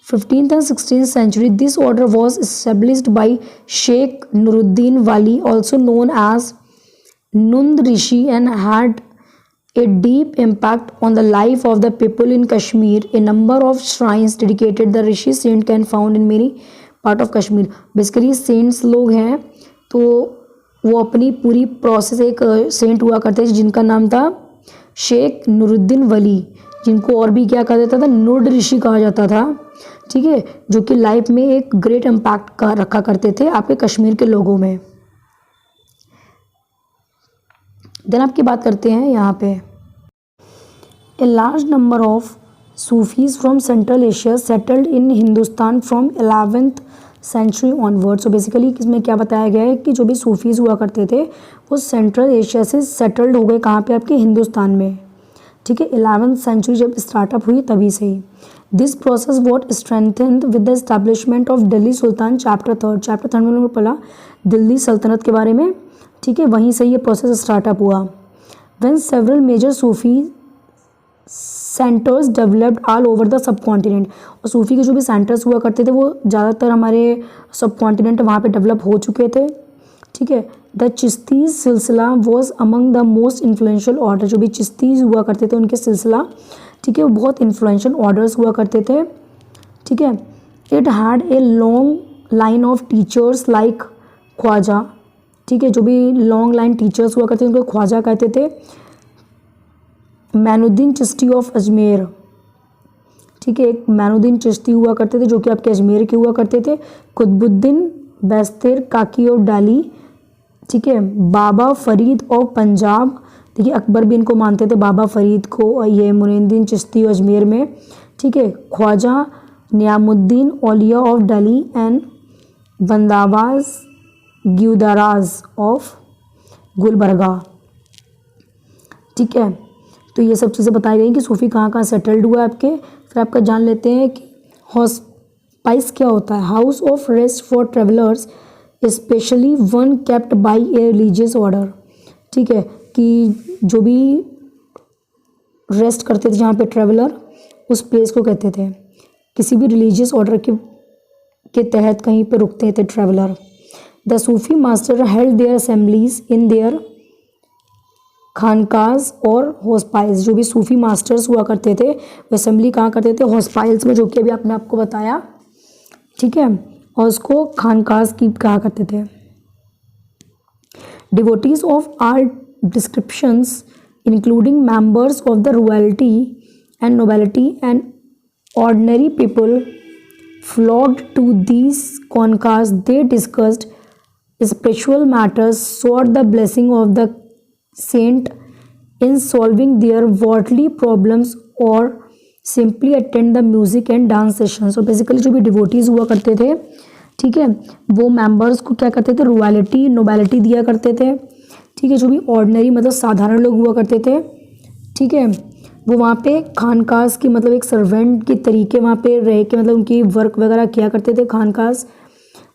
15th and 16th century. This order was established by Sheikh Nuruddin Wali, also known as Nund Rishi, and had a deep impact on the life of the people in Kashmir. A number of shrines dedicated the Rishi saint can found in many part of Kashmir. Basically saints लोग हैं तो वो अपनी पूरी process, एक Saint हुआ करते थे जिनका नाम था शेख नुरुद्दीन वली, जिनको और भी क्या कहा जाता था, नुड ऋषि कहा जाता था। ठीक है, जो कि लाइफ में एक ग्रेट इम्पैक्ट रखा करते थे आपके कश्मीर के लोगों में। देन आपकी बात करते हैं यहाँ पे। A large number of Sufis from Central Asia settled in Hindustan from 11th century onward. So basically इसमें क्या बताया गया है कि जो भी सूफीज़ हुआ करते थे वो सेंट्रल एशिया से सेटल्ड हो गए कहाँ पे, आपके हिंदुस्तान में। ठीक है, 11th सेंचुरी जब स्टार्टअप हुई तभी से ही। This process was strengthened with the establishment of Delhi sultan chapter 3 में लोगों को पढ़ा दिल्ली सल्तनत के बारे में। ठीक है, वहीं से ये प्रोसेस स्टार्टअप हुआ। When several major Sufi centres developed all over the subcontinent, और सूफी के जो भी सेंटर्स हुआ करते थे वो ज़्यादातर हमारे सब कॉन्टिनेंट वहाँ पे डेवलप हो चुके थे। ठीक है, द चिश्ती सिलसिला was among the most influential order, जो भी चिश्तीज हुआ करते थे उनके सिलसिला, ठीक है, वो बहुत इन्फ्लुएंशियल ऑर्डर्स हुआ करते थे। ठीक है, it had a long line of teachers like Khwaja. ठीक है, जो भी लॉन्ग लाइन टीचर्स हुआ करते थे उनको ख्वाजा कहते थे। मैनुद्दीन चिश्ती ऑफ अजमेर, ठीक है, एक मैनुद्दीन चिश्ती हुआ करते थे जो कि आपके अजमेर के हुआ करते थे। कुतुबुद्दीन बेस्तिर काकी ऑफ दिल्ली, ठीक है, बाबा फरीद ऑफ पंजाब, देखिए अकबर भी इनको मानते थे बाबा फरीद को, और ये मुइनुद्दीन चिश्ती अजमेर में। ठीक है, Khwaja Nizamuddin Auliya of Delhi and Bandanawaz Gesudaraz of Gulbarga. ठीक है, तो ये सब चीज़ें बताई गई कि सूफ़ी कहाँ कहाँ सेटल्ड हुआ है आपके। फिर आपका जान लेते हैं कि हॉस्पाइस क्या होता है। House of rest for travellers specially one kept bye a religious order. ठीक है, कि जो भी रेस्ट करते थे जहाँ पे ट्रेवलर, उस प्लेस को कहते थे, किसी भी रिलीजियस ऑर्डर के तहत कहीं पे रुकते थे traveller. The Sufi master held their assemblies in their खानकाज और हॉस्पाइल्स, जो भी सूफी मास्टर्स हुआ करते थे वो असेंबली कहाँ करते थे, हॉस्पाइल्स में, जो कि अभी आपने आपको बताया। ठीक है, और उसको खानकाज की कहा करते थे। Devotees of art descriptions including members of the royalty and nobility and ordinary people flocked to these conclaves. They discussed spiritual matters, sought the blessing of the saint in solving their worldly problems, or simply attend the music and dance sessions. So basically जो भी devotees हुआ करते थे, ठीक है, वो members को क्या करते थे, रॉयल्टी नोबिलिटी दिया करते थे। ठीक है, जो भी ऑर्डिनरी मतलब साधारण लोग हुआ करते थे, ठीक है, वो वहाँ पे खानकाज की मतलब एक सर्वेंट के तरीके वहाँ पे रह के मतलब उनकी वर्क वगैरह किया करते थे खानकाज।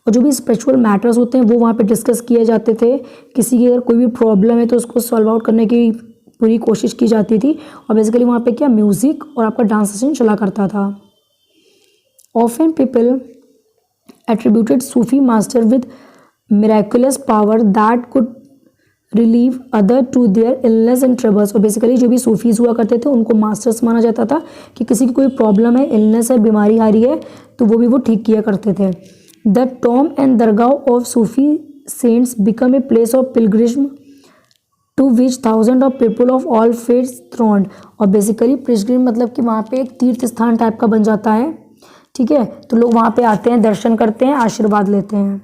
और जो भी स्पिरिचुअल मैटर्स होते हैं वो वहाँ पे डिस्कस किए जाते थे। किसी की अगर कोई भी प्रॉब्लम है तो उसको सॉल्व आउट करने की पूरी कोशिश की जाती थी। और बेसिकली वहाँ पे क्या म्यूज़िक और आपका डांस सेशन चला करता था। Often people attributed Sufi master with miraculous power that could relieve other to their illness and troubles. और बेसिकली जो भी सूफीज़ हुआ करते थे उनको मास्टर्स माना जाता था कि किसी की कोई प्रॉब्लम है, इलनेस है, बीमारी आ रही है, तो वो भी वो ठीक किया करते थे। The tomb and dargah of Sufi saints become a place of pilgrim to which thousand of people of all faiths thronged. और बेसिकली पिलग्रिम मतलब कि वहाँ पे एक तीर्थ स्थान टाइप का बन जाता है, ठीक है। तो लोग वहाँ पे आते हैं, दर्शन करते हैं, आशीर्वाद लेते हैं।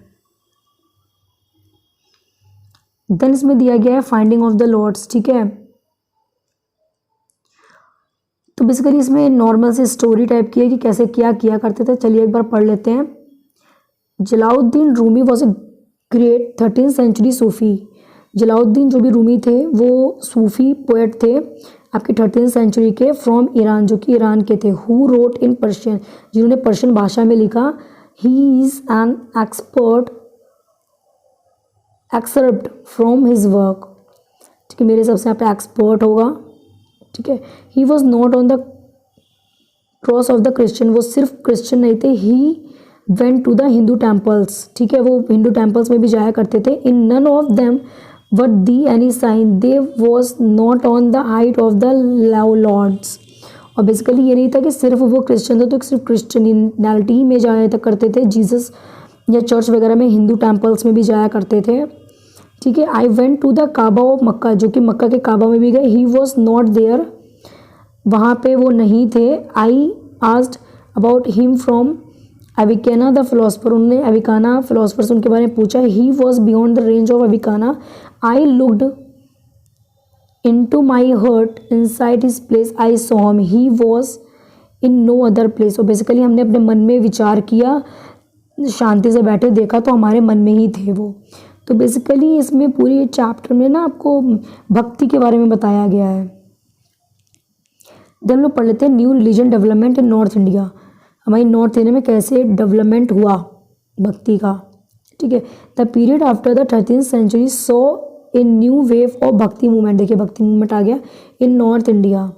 देन इसमें दिया गया है फाइंडिंग ऑफ द लॉर्ड्स, ठीक है। तो बेसिकली इसमें नॉर्मल से स्टोरी टाइप की है कि कैसे क्या किया करते थे। चलिए एक बार पढ़ लेते हैं। Jalaluddin Rumi was a great 13th century Sufi. Jalaluddin जो भी रूमी थे वो सूफी पोएट थे आपके 13th सेंचुरी के, फ्रॉम ईरान, जो कि ईरान के थे। हु रोट इन पर्शियन, जिन्होंने पर्शियन भाषा में लिखा। He is an expert excerpt from his work, ठीक है। मेरे हिसाब से यहाँ पे एक्सपर्ट होगा, ठीक है। He was not on the cross of the Christian, वो सिर्फ क्रिश्चियन नहीं थे। He went to the Hindu temples, ठीक है, वो हिंदू टेम्पल्स में भी जाया करते थे। In none of them what the any sign, they was not on the height of the lords. और बेसिकली ये नहीं था कि सिर्फ वो क्रिश्चियन थे तो सिर्फ क्रिश्चियनिटी में जाया तक करते थे, जीसस या चर्च वगैरह में, हिंदू टेम्पल्स में भी जाया करते थे, ठीक है। I went to the Kaaba of Mecca, जो कि मक्का के काबा में भी गए। ही वॉज नॉट देयर, वहाँ पे वो नहीं थे। I asked about him from Avicenna the philosopher, उन्होंने अविकाना फिलोसफर से उनके बारे में पूछा। He was beyond the range of Avicenna. I looked into my heart inside his place I saw him, he was in no other place। और basically हमने अपने मन में विचार किया, शांति से बैठे, देखा तो हमारे मन में ही थे वो। तो बेसिकली इसमें पूरी चैप्टर में ना आपको भक्ति के बारे में बताया गया है। देन हम लोग पढ़ लेते हैं new religion development in north India. हमारी नॉर्थ इंडिया में कैसे डेवलपमेंट हुआ भक्ति का, ठीक है। The period after the 13th century so a new wave of bhakti movement. देखिए भक्ति मूवमेंट आ गया इन नॉर्थ इंडिया,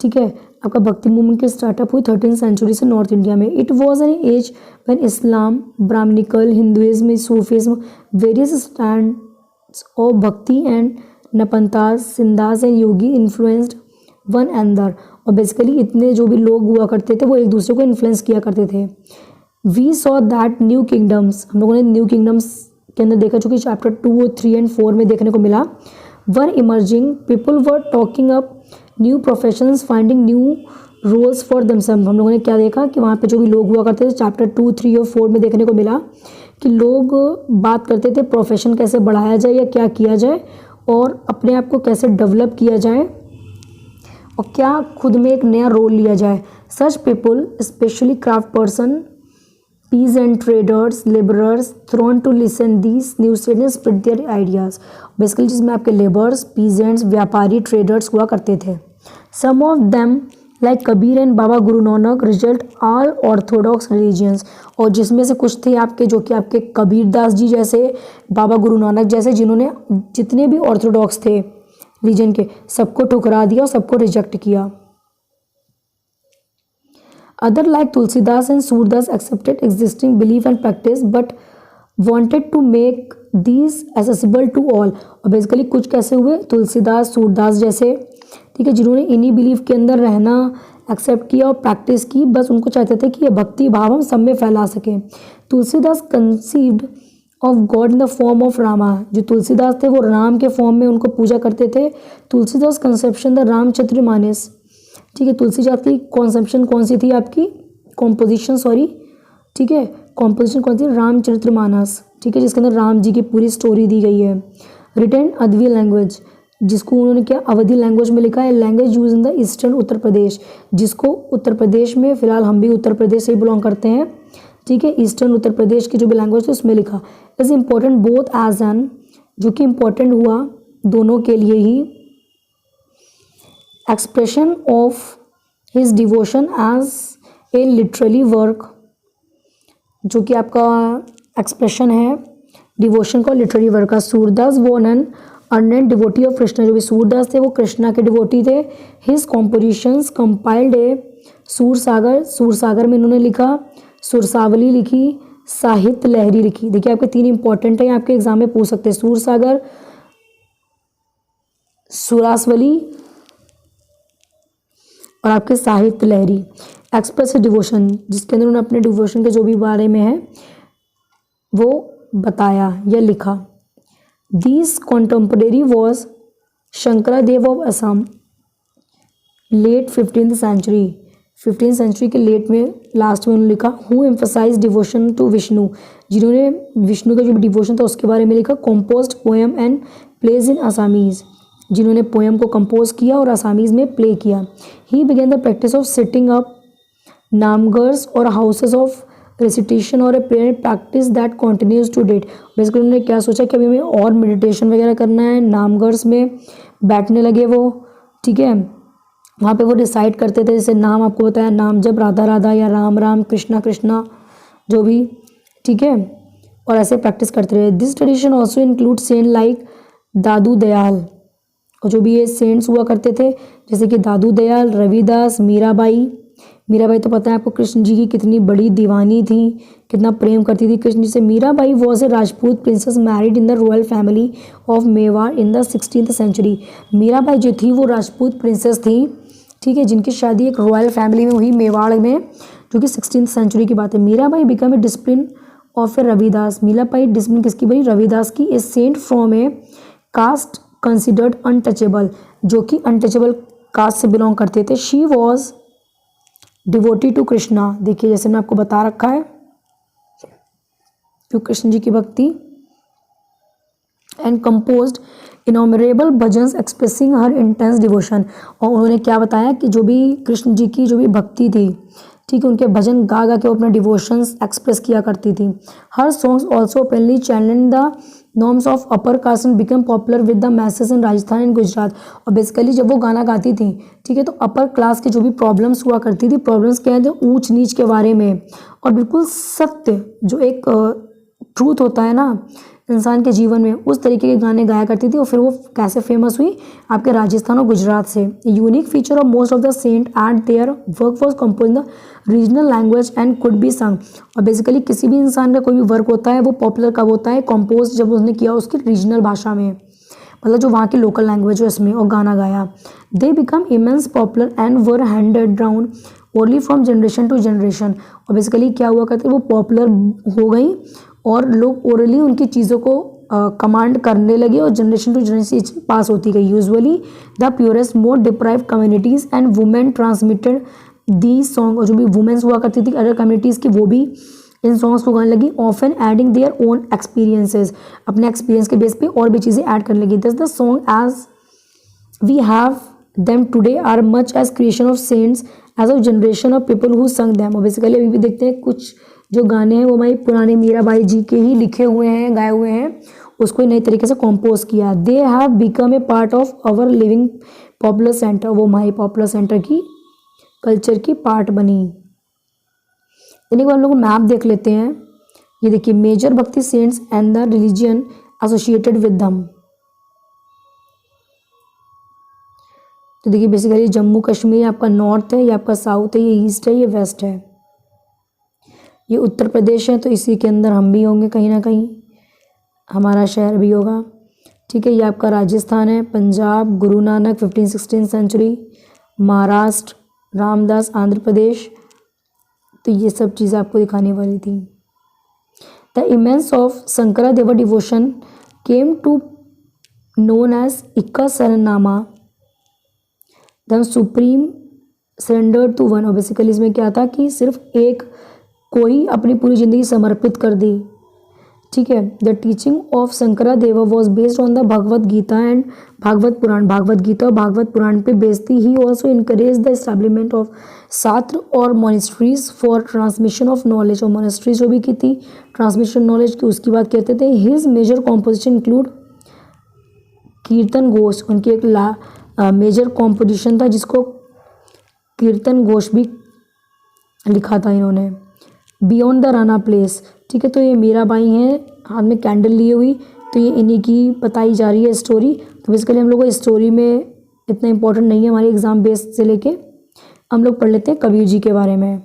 ठीक है। आपका भक्ति मूवमेंट की स्टार्टअप हुई 13th सेंचुरी से नॉर्थ इंडिया में। It was an age when Islam, Brahmanical, Hinduism, Sufism, various strands of bhakti and Nathpanthis, Siddhas and yogi influenced one another. और बेसिकली इतने जो भी लोग हुआ करते थे वो एक दूसरे को इन्फ्लुएंस किया करते थे। We saw that new kingdoms, हम लोगों ने न्यू किंगडम्स के अंदर देखा, जो कि चैप्टर 2, 3 एंड 4 में देखने को मिला। Were emerging, people were talking up new professions, finding new roles for themself. हम लोगों ने क्या देखा कि वहाँ पे जो भी लोग हुआ करते थे, चैप्टर 2, 3 और 4 में देखने को मिला कि लोग बात करते थे प्रोफेशन कैसे बढ़ाया जाए या क्या किया जाए और अपने आप को कैसे डेवलप किया जाए और क्या खुद में एक नया रोल लिया जाए। Such people specially craft person, peasant traders, laborers thrown to listen these new students spread their ideas। Basically जिसमें आपके लेबर्स, पीजेंट्स, व्यापारी, ट्रेडर्स हुआ करते थे। Some of them like Kabir and Baba Guru Nanak result all orthodox religions. और जिसमें से कुछ थे आपके जो कि आपके कबीर दास जी जैसे, बाबा गुरु नानक जैसे, जिन्होंने जितने भी ऑर्थोडॉक्स थे रिलीजन के सबको ठुकरा दिया और सबको रिजेक्ट किया। Other like Tulsidas and Surdas accepted existing belief and practice but wanted to make these accessible to all। और बेसिकली कुछ कैसे हुए, तुलसीदास, सूरदास जैसे, ठीक है, जिन्होंने इन्हीं बिलीफ के अंदर रहना एक्सेप्ट किया और प्रैक्टिस की। बस उनको चाहते थे कि ये भक्ति भाव हम सब में फैला सकें। Tulsidas conceived of God in the form of Rama. जो तुलसीदास थे वो राम के फॉर्म में उनको पूजा करते थे। तुलसीदास कंसेप्शन द रामचरितमानस, ठीक है। तुलसीदास की कॉन्सेप्शन कौन सी थी आपकी, कॉम्पोजिशन सॉरी, ठीक है, कॉम्पोजिशन कौन सी, रामचरितमानस, ठीक है, जिसके अंदर राम जी की पूरी स्टोरी दी गई है। रिटन अवधी लैंग्वेज, जिसको उन्होंने क्या अवधी लैंग्वेज में लिखा है। Language use in the eastern Uttar Pradesh, जिसको उत्तर प्रदेश में, फिलहाल हम भी उत्तर प्रदेश से ही बिलोंग करते हैं, ठीक है। ईस्टर्न उत्तर प्रदेश की जो भी लैंग्वेज थी उसमें लिखा। Is important both as an, जो कि इम्पोर्टेंट हुआ दोनों के लिए ही, expression of his devotion as a literally work, जो कि आपका एक्सप्रेशन है डिवोशन का लिटररी वर्क का। Surdas one an ardent devotee of Krishna, जो भी सूरदास थे वो कृष्णा के डिवोटी थे। हिज कॉम्पोजिशंस कंपाइल्ड ए सूर सागर, सूर सागर में इन्होंने लिखा, सुरसावली लिखी, साहित्य लहरी लिखी। देखिए आपके 3 इंपॉर्टेंट है, आपके एग्जाम में पूछ सकते हैं, सूर सागर, सुरासवली और आपके साहित्य लहरी। एक्सप्रेस डिवोशन, जिसके अंदर उन्होंने अपने डिवोशन के जो भी बारे में है वो बताया या लिखा। This contemporary was Shankaradeva of Assam, late 15th century, 15th century के लेट में लास्ट में उन्होंने लिखा। Who emphasize devotion to Vishnu, जिन्होंने विष्णु का जो डिवोशन था उसके बारे में लिखा। Composed poem and plays in Assamese, जिन्होंने पोएम को कंपोज किया और असामीज़ में प्ले किया। He began the practice of sitting up namghars और हाउसेज ऑफ रेसिटेशन और a prayer practice that continues to date. Basically उन्होंने क्या सोचा कि अभी हमें और मेडिटेशन वगैरह करना है, नामगर्स में बैठने लगे वो, ठीक है। वहाँ पे वो डिसाइड करते थे, जैसे नाम आपको बताया, नाम जब राधा राधा या राम राम, कृष्णा कृष्णा, जो भी, ठीक है, और ऐसे प्रैक्टिस करते रहे। This tradition also include saint like Dadu Dayal, और जो भी ये सेंट्स हुआ करते थे जैसे कि दादू दयाल, रविदास, मीराबाई। मीराबाई तो पता है आपको कृष्ण जी की कितनी बड़ी दीवानी थी, कितना प्रेम करती थी कृष्ण जी से। Mirabai was a Rajput princess married in the royal family of Mewar in the 16th century. Mirabai जो थी वो राजपूत प्रिंसेस थी, ठीक है, जिनकी शादी एक रॉयल फैमिली में हुई मेवाड़ में, जो कि 16th सेंचुरी की बात है। Mirabai become a discipline of a Ravidas, Mirabai discipline किसकी बनी, रविदास की। A saint from a caste considered untouchable, जो कि अनटचेबल कास्ट से बिलोंग करते थे। She was devotee to Krishna, देखिए जैसे मैं आपको बता रखा है, जो कृष्ण जी की भक्ति। And composed innumerable bhajans expressing her intense devotion, और उन्होंने क्या बताया कि जो भी कृष्ण जी की जो भी भक्ति थी, ठीक है, उनके भजन गा गा के वो अपने डिवोशंस एक्सप्रेस किया करती थी। हर songs also openly challenge the norms of upper caste and become popular with the message in Rajasthan and Gujarat. और बेसिकली जब वो गाना गाती थी, ठीक है, तो अपर क्लास के जो भी प्रॉब्लम्स हुआ करती थी, प्रॉब्लम्स क्या थे, ऊंच नीच के बारे में, और बिल्कुल सत्य जो एक ट्रूथ होता है ना इंसान के जीवन में, उस तरीके के गाने गाया करती थी। और फिर वो कैसे फेमस हुई, आपके राजस्थान और गुजरात से। Unique feature of most of the saint at their work was compose in the regional language and could be sung. और बेसिकली किसी भी इंसान का कोई भी वर्क होता है वो पॉपुलर कब होता है, कंपोज जब उसने किया उसकी रीजनल भाषा में, मतलब जो वहाँ की लोकल लैंग्वेज है उसमें, और गाना गाया। They become immense popular and were handed down only from generation to generation. और बेसिकली क्या हुआ करते, वो पॉपुलर हो गई और लोग ओरली उनकी चीज़ों को कमांड करने लगे और जनरेशन टू जनरेशन पास होती गई। Usually the purest more deprived communities and women transmitted the song, और जो भी वुमेन्स हुआ करती थी अदर कम्युनिटीज़ की, वो भी इन सॉन्ग्स को गाने लगी। Often adding their own experiences, अपने एक्सपीरियंस के बेस पे और भी चीज़ें ऐड करने लगी। Thus the song as we have them today are much as creation of saints as of generation of people who sung them। और बेसिकली अभी भी देखते हैं कुछ जो गाने हैं वो हमारी पुराने मीराबाई जी के ही लिखे हुए हैं, गाए हुए हैं, उसको नई तरीके से कंपोज किया। They have become a part of our living popular centre, वो हमारी पॉपुलर सेंटर की कल्चर की पार्ट बनी। यानी कि हम लोग मैप देख लेते हैं, ये देखिए major bhakti saints and the religion associated with them. तो देखिए बेसिकली जम्मू कश्मीर आपका नॉर्थ है, ये आपका साउथ है, ये ईस्ट है, ये वेस्ट है, ये उत्तर प्रदेश है, तो इसी के अंदर हम भी होंगे कहीं ना कहीं, हमारा शहर भी होगा, ठीक है। ये आपका राजस्थान है, पंजाब, गुरु नानक 15th-16th सेंचुरी, महाराष्ट्र, रामदास, आंध्र प्रदेश, तो ये सब चीज़ें आपको दिखाने वाली थी। The immense of Shankara Deva devotion came to known as Eka Saranama the supreme surrender to one. और बेसिकली इसमें क्या था कि सिर्फ एक कोई अपनी पूरी ज़िंदगी समर्पित कर दी, ठीक है। The teaching of Shankara Deva was based on the Bhagavad Gita and Bhagavata Purana, Bhagavata Gita और भागवत पुराण पे बेस्ड थी। He also encourage the establishment of sattra और monasteries for transmission of knowledge, और मोनेस्ट्रीज जो भी की थी ट्रांसमिशन नॉलेज की उसकी बात कहते थे। हिज मेजर कॉम्पोजिशन इंक्लूड कीर्तन घोष, उनकी एक मेजर कॉम्पोजिशन था जिसको कीर्तन घोष भी लिखा था इन्होंने। बियॉन्ड द राना प्लेस, ठीक है, तो ये मीराबाई हैं हाथ में कैंडल लिए हुई, तो ये इन्हीं की बताई जा रही है स्टोरी। तो बेसिकली हम लोग को स्टोरी में इतना इंपॉर्टेंट नहीं है हमारे एग्जाम बेस से लेके, हम लोग पढ़ लेते हैं कबीर जी के बारे में।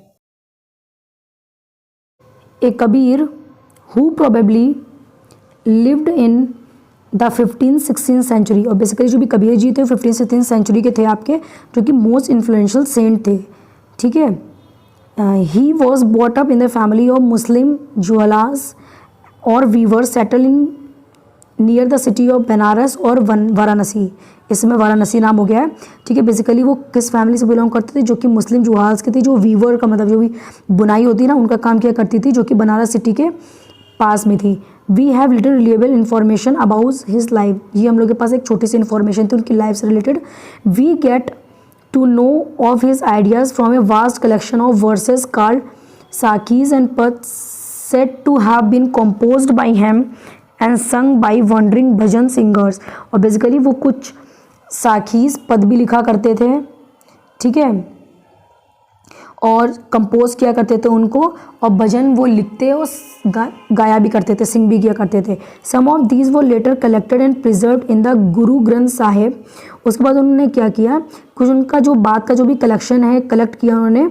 A Kabir who probably lived in the 15th-16th century, और बेसिकली जो भी कबीर जी थे 15th-16th सेंचुरी के थे आपके, जो कि मोस्ट इन्फ्लुएंशियल सेंट थे, ठीक है। He was brought up in the family of Muslim jewellers और weaver settling near the city of Banaras और वाराणसी, इसमें वाराणसी नाम हो गया है, ठीक है। बेसिकली वो किस फैमिली से बिलोंग करते थे, जो कि मुस्लिम जुहाज के थे, जो वीवर का मतलब जो भी बुनाई होती है ना उनका काम किया करती थी, जो कि बनारस सिटी के पास में थी। We have little reliable information about his life, ये हम लोग के पास एक छोटी सी इन्फॉर्मेशन थी उनकी लाइफ से related. We get to know of his ideas from a vast collection of verses called sakhis and pads said to have been composed by him and sung by wandering bhajan singers. और basically वो कुछ साखीज पद भी लिखा करते थे, ठीक है, और कंपोज किया करते थे उनको, और भजन वो लिखते और गाया भी करते थे, सिंग भी किया करते थे। सम ऑफ दीज वो later collected and preserved in the Guru Granth Sahib. उसके बाद उन्होंने क्या किया, कुछ उनका जो बात का जो भी कलेक्शन है कलेक्ट किया उन्होंने,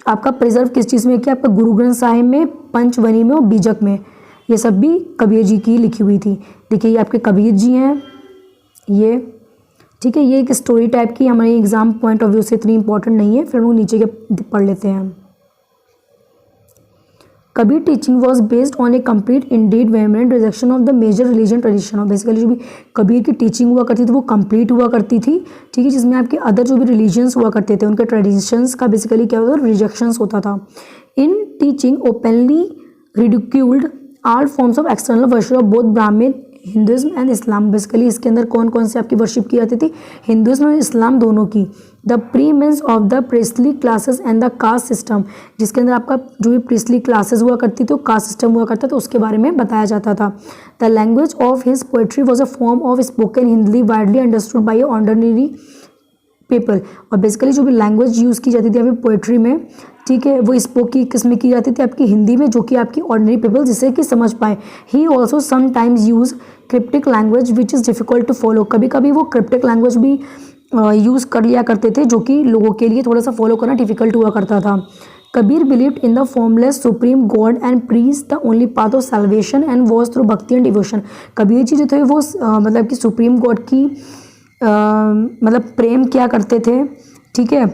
आपका प्रिजर्व किस चीज़ में किया, आपका गुरु ग्रंथ साहिब में, पंचवनी में और बीजक में। ये सब भी कबीर जी की लिखी हुई थी। देखिए ये आपके कबीर जी हैं ये, ठीक है। ये एक स्टोरी टाइप की हमारे एग्जाम पॉइंट ऑफ व्यू से इतनी इंपॉर्टेंट नहीं है, फिर हम लोग नीचे के पढ़ लेते हैं। Kabir teaching was based on a complete indeed vehement rejection of the major religion tradition. और बेसिकली जो भी कबीर की टीचिंग हुआ करती थी वो कंप्लीट हुआ करती थी, ठीक है, जिसमें आपके अदर जो भी रिलीजन्स हुआ करते थे उनके ट्रेडिशंस का बेसिकली क्या होता था, रिजेक्शंस होता था। In teaching openly ridiculed all forms of external worship of both ब्राह्मण हिंदुज़म एंड इस्लाम। बेसिकली इसके अंदर कौन कौन से आपकी वर्शिप की जाती थी, हिंदुज़म और इस्लाम दोनों की। The preeminence of the priestly classes and the caste system, जिसके अंदर आपका जो भी प्रिस्टली क्लासेस हुआ करती थी, कास्ट सिस्टम हुआ करता था, उसके बारे में बताया जाता था। The language of his poetry was a form of spoken Hindi widely understood by ordinary people. और बेसिकली जो भी लैंग्वेज यूज़ की जाती थी आपकी पोएट्री में, ठीक है, वो स्पोकी किस्म की जाती थी आपकी हिंदी में, जो कि आपकी ऑर्डिनरी पीपल जिससे कि समझ पाए। He also sometimes use cryptic language which is difficult to follow. कभी कभी वो क्रिप्टिक लैंग्वेज भी यूज़ कर लिया करते थे, जो कि लोगों के लिए थोड़ा सा फॉलो करना डिफ़िकल्ट हुआ करता था। Kabir believed in the formless supreme God and preach the only path of salvation and was through भक्ति एंड डिवोशन। कबीर जी जो थे वो मतलब कि सुप्रीम गॉड की मतलब प्रेम किया करते थे, ठीक है,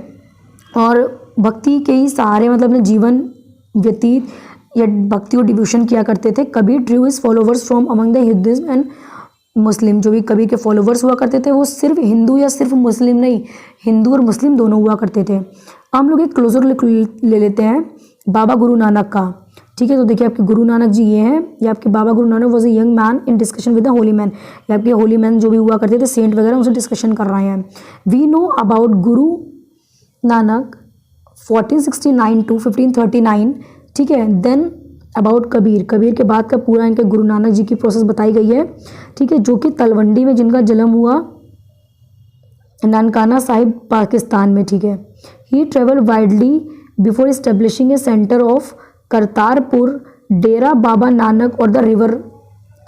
और भक्ति के ही सहारे मतलब अपने जीवन व्यतीत या भक्ति और डिवोशन किया करते थे। Kabir Drew his followers from among the Hinduism and Muslim. जो भी कबीर के फॉलोवर्स हुआ करते थे वो सिर्फ हिंदू या सिर्फ मुस्लिम नहीं, हिंदू और मुस्लिम दोनों हुआ करते थे। हम लोग एक क्लोजर ले लेते हैं बाबा गुरु नानक का, ठीक है। तो देखिए आपके गुरु नानक जी ये हैं, ये आपके बाबा Guru Nanak was a young man in discussion with the Holi man. ये आपके होली मैन जो भी हुआ करते थे, सेंट वगैरह, उनसे डिस्कशन कर रहे हैं। We know about Guru Nanak 1469 to 1539, ठीक है। देन अबाउट कबीर, कबीर के बाद का पूरा इनके गुरु नानक जी की प्रोसेस बताई गई है, ठीक है, जो कि तलवंडी में जिनका जन्म हुआ, नानकाना साहिब पाकिस्तान में, ठीक है। He travel widely before establishing a centre of Kartarpur, Dera Baba Nanak और द रिवर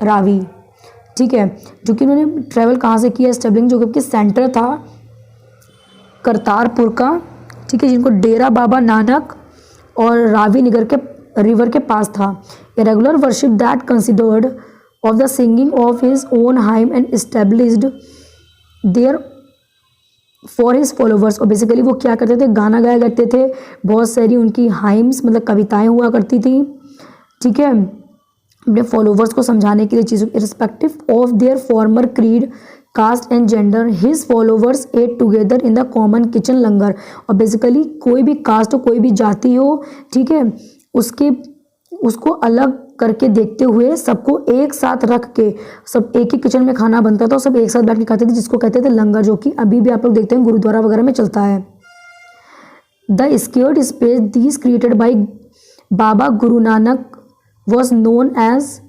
रावी, ठीक है, जो कि उन्होंने ट्रेवल कहाँ से किया, इस्टेब्लिशिंग जो कि सेंटर था करतारपुर का, ठीक है, जिनको डेरा बाबा नानक और रावी निगर के रिवर के पास था। A regular worship that considered of the singing of his own hymn and established there for his followers. और बेसिकली वो क्या करते थे, गाना गाया करते थे, बहुत सारी उनकी हाइम्स मतलब कविताएं हुआ करती थी, ठीक है, अपने फॉलोवर्स को समझाने के लिए चीज़ों respective of their former creed caste and gender. His followers ate together in the common kitchen langar. और बेसिकली कोई भी कास्ट हो, कोई भी जाति हो, ठीक है, उसको अलग करके देखते हुए सबको एक साथ रख के सब एक ही किचन में खाना बनता था और सब एक साथ बैठ के खाते थे, जिसको कहते थे लंगर, जो कि अभी भी आप लोग देखते हैं गुरुद्वारा वगैरह में चलता है। The secured space these created by Baba Guru Nanak was known as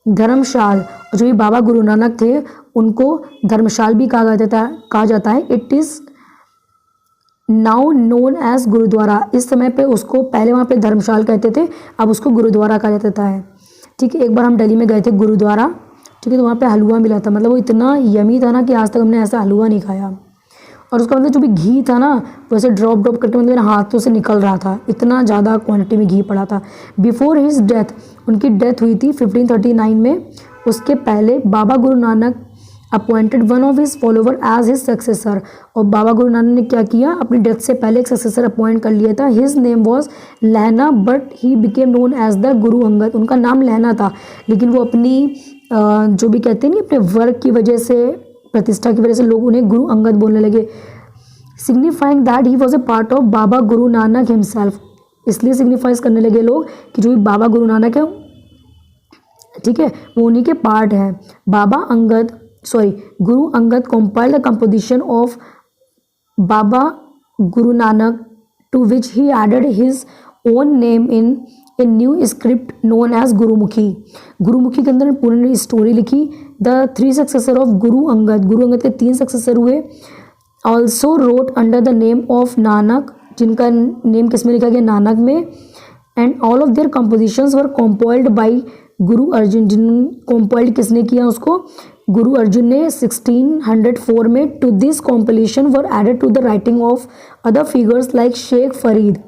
dharmsal. जो भी बाबा गुरु नानक थे उनको धर्मशाल भी कहा जाता है। It is now known as gurdwara. इस समय पे उसको पहले वहाँ पे धर्मशाल कहते थे, अब उसको गुरुद्वारा कहा जाता है, ठीक है। एक बार हम दिल्ली में गए थे गुरुद्वारा, ठीक है, तो वहाँ पे हलवा मिला था, मतलब वो इतना यमी था ना कि आज तक हमने ऐसा हलवा नहीं खाया। और उसका मतलब जो भी घी था ना वैसे ड्रॉप करके मतलब हाथों से निकल रहा था, इतना ज़्यादा क्वांटिटी में घी पड़ा था। बिफोर हिज डेथ, उनकी डेथ हुई थी 1539 में, उसके पहले Baba Guru Nanak appointed one of his follower as his successor, और बाबा गुरु नानक ने क्या किया, अपनी डेथ से पहले एक सक्सेसर अपॉइंट कर लिया था। His name was Lehna but he became known as the Guru Angad. उनका नाम लहना था, लेकिन वो अपनी जो भी कहते हैं नहीं, अपने वर्क की वजह से, प्रतिष्ठा की वजह से लोग उन्हें गुरु अंगद बोलने लगे। Signifying that he was a part of Baba Guru Nanak himself, इसलिए सिग्निफाइज करने लगे लोग कि जो भी बाबा गुरु नानक है, ठीक है, वो उन्हीं के पार्ट है। Guru Angad compiled the composition of Baba Guru Nanak, to which he added his own name in a new script known as Gurmukhi. Gurmukhi के अंदर पूरी स्टोरी लिखी। The 3 successor of Guru Angad के 3 सक्सेसर हुए। Also wrote under the name of Nanak, जिनका name किस में लिखा गया, नानक में। And all of their compositions were compiled bye Guru Arjun, Jin compiled किसने किया उसको, गुरु अर्जुन ने 1604 में। To this compilation were added to the writing of other figures like Sheikh Farid,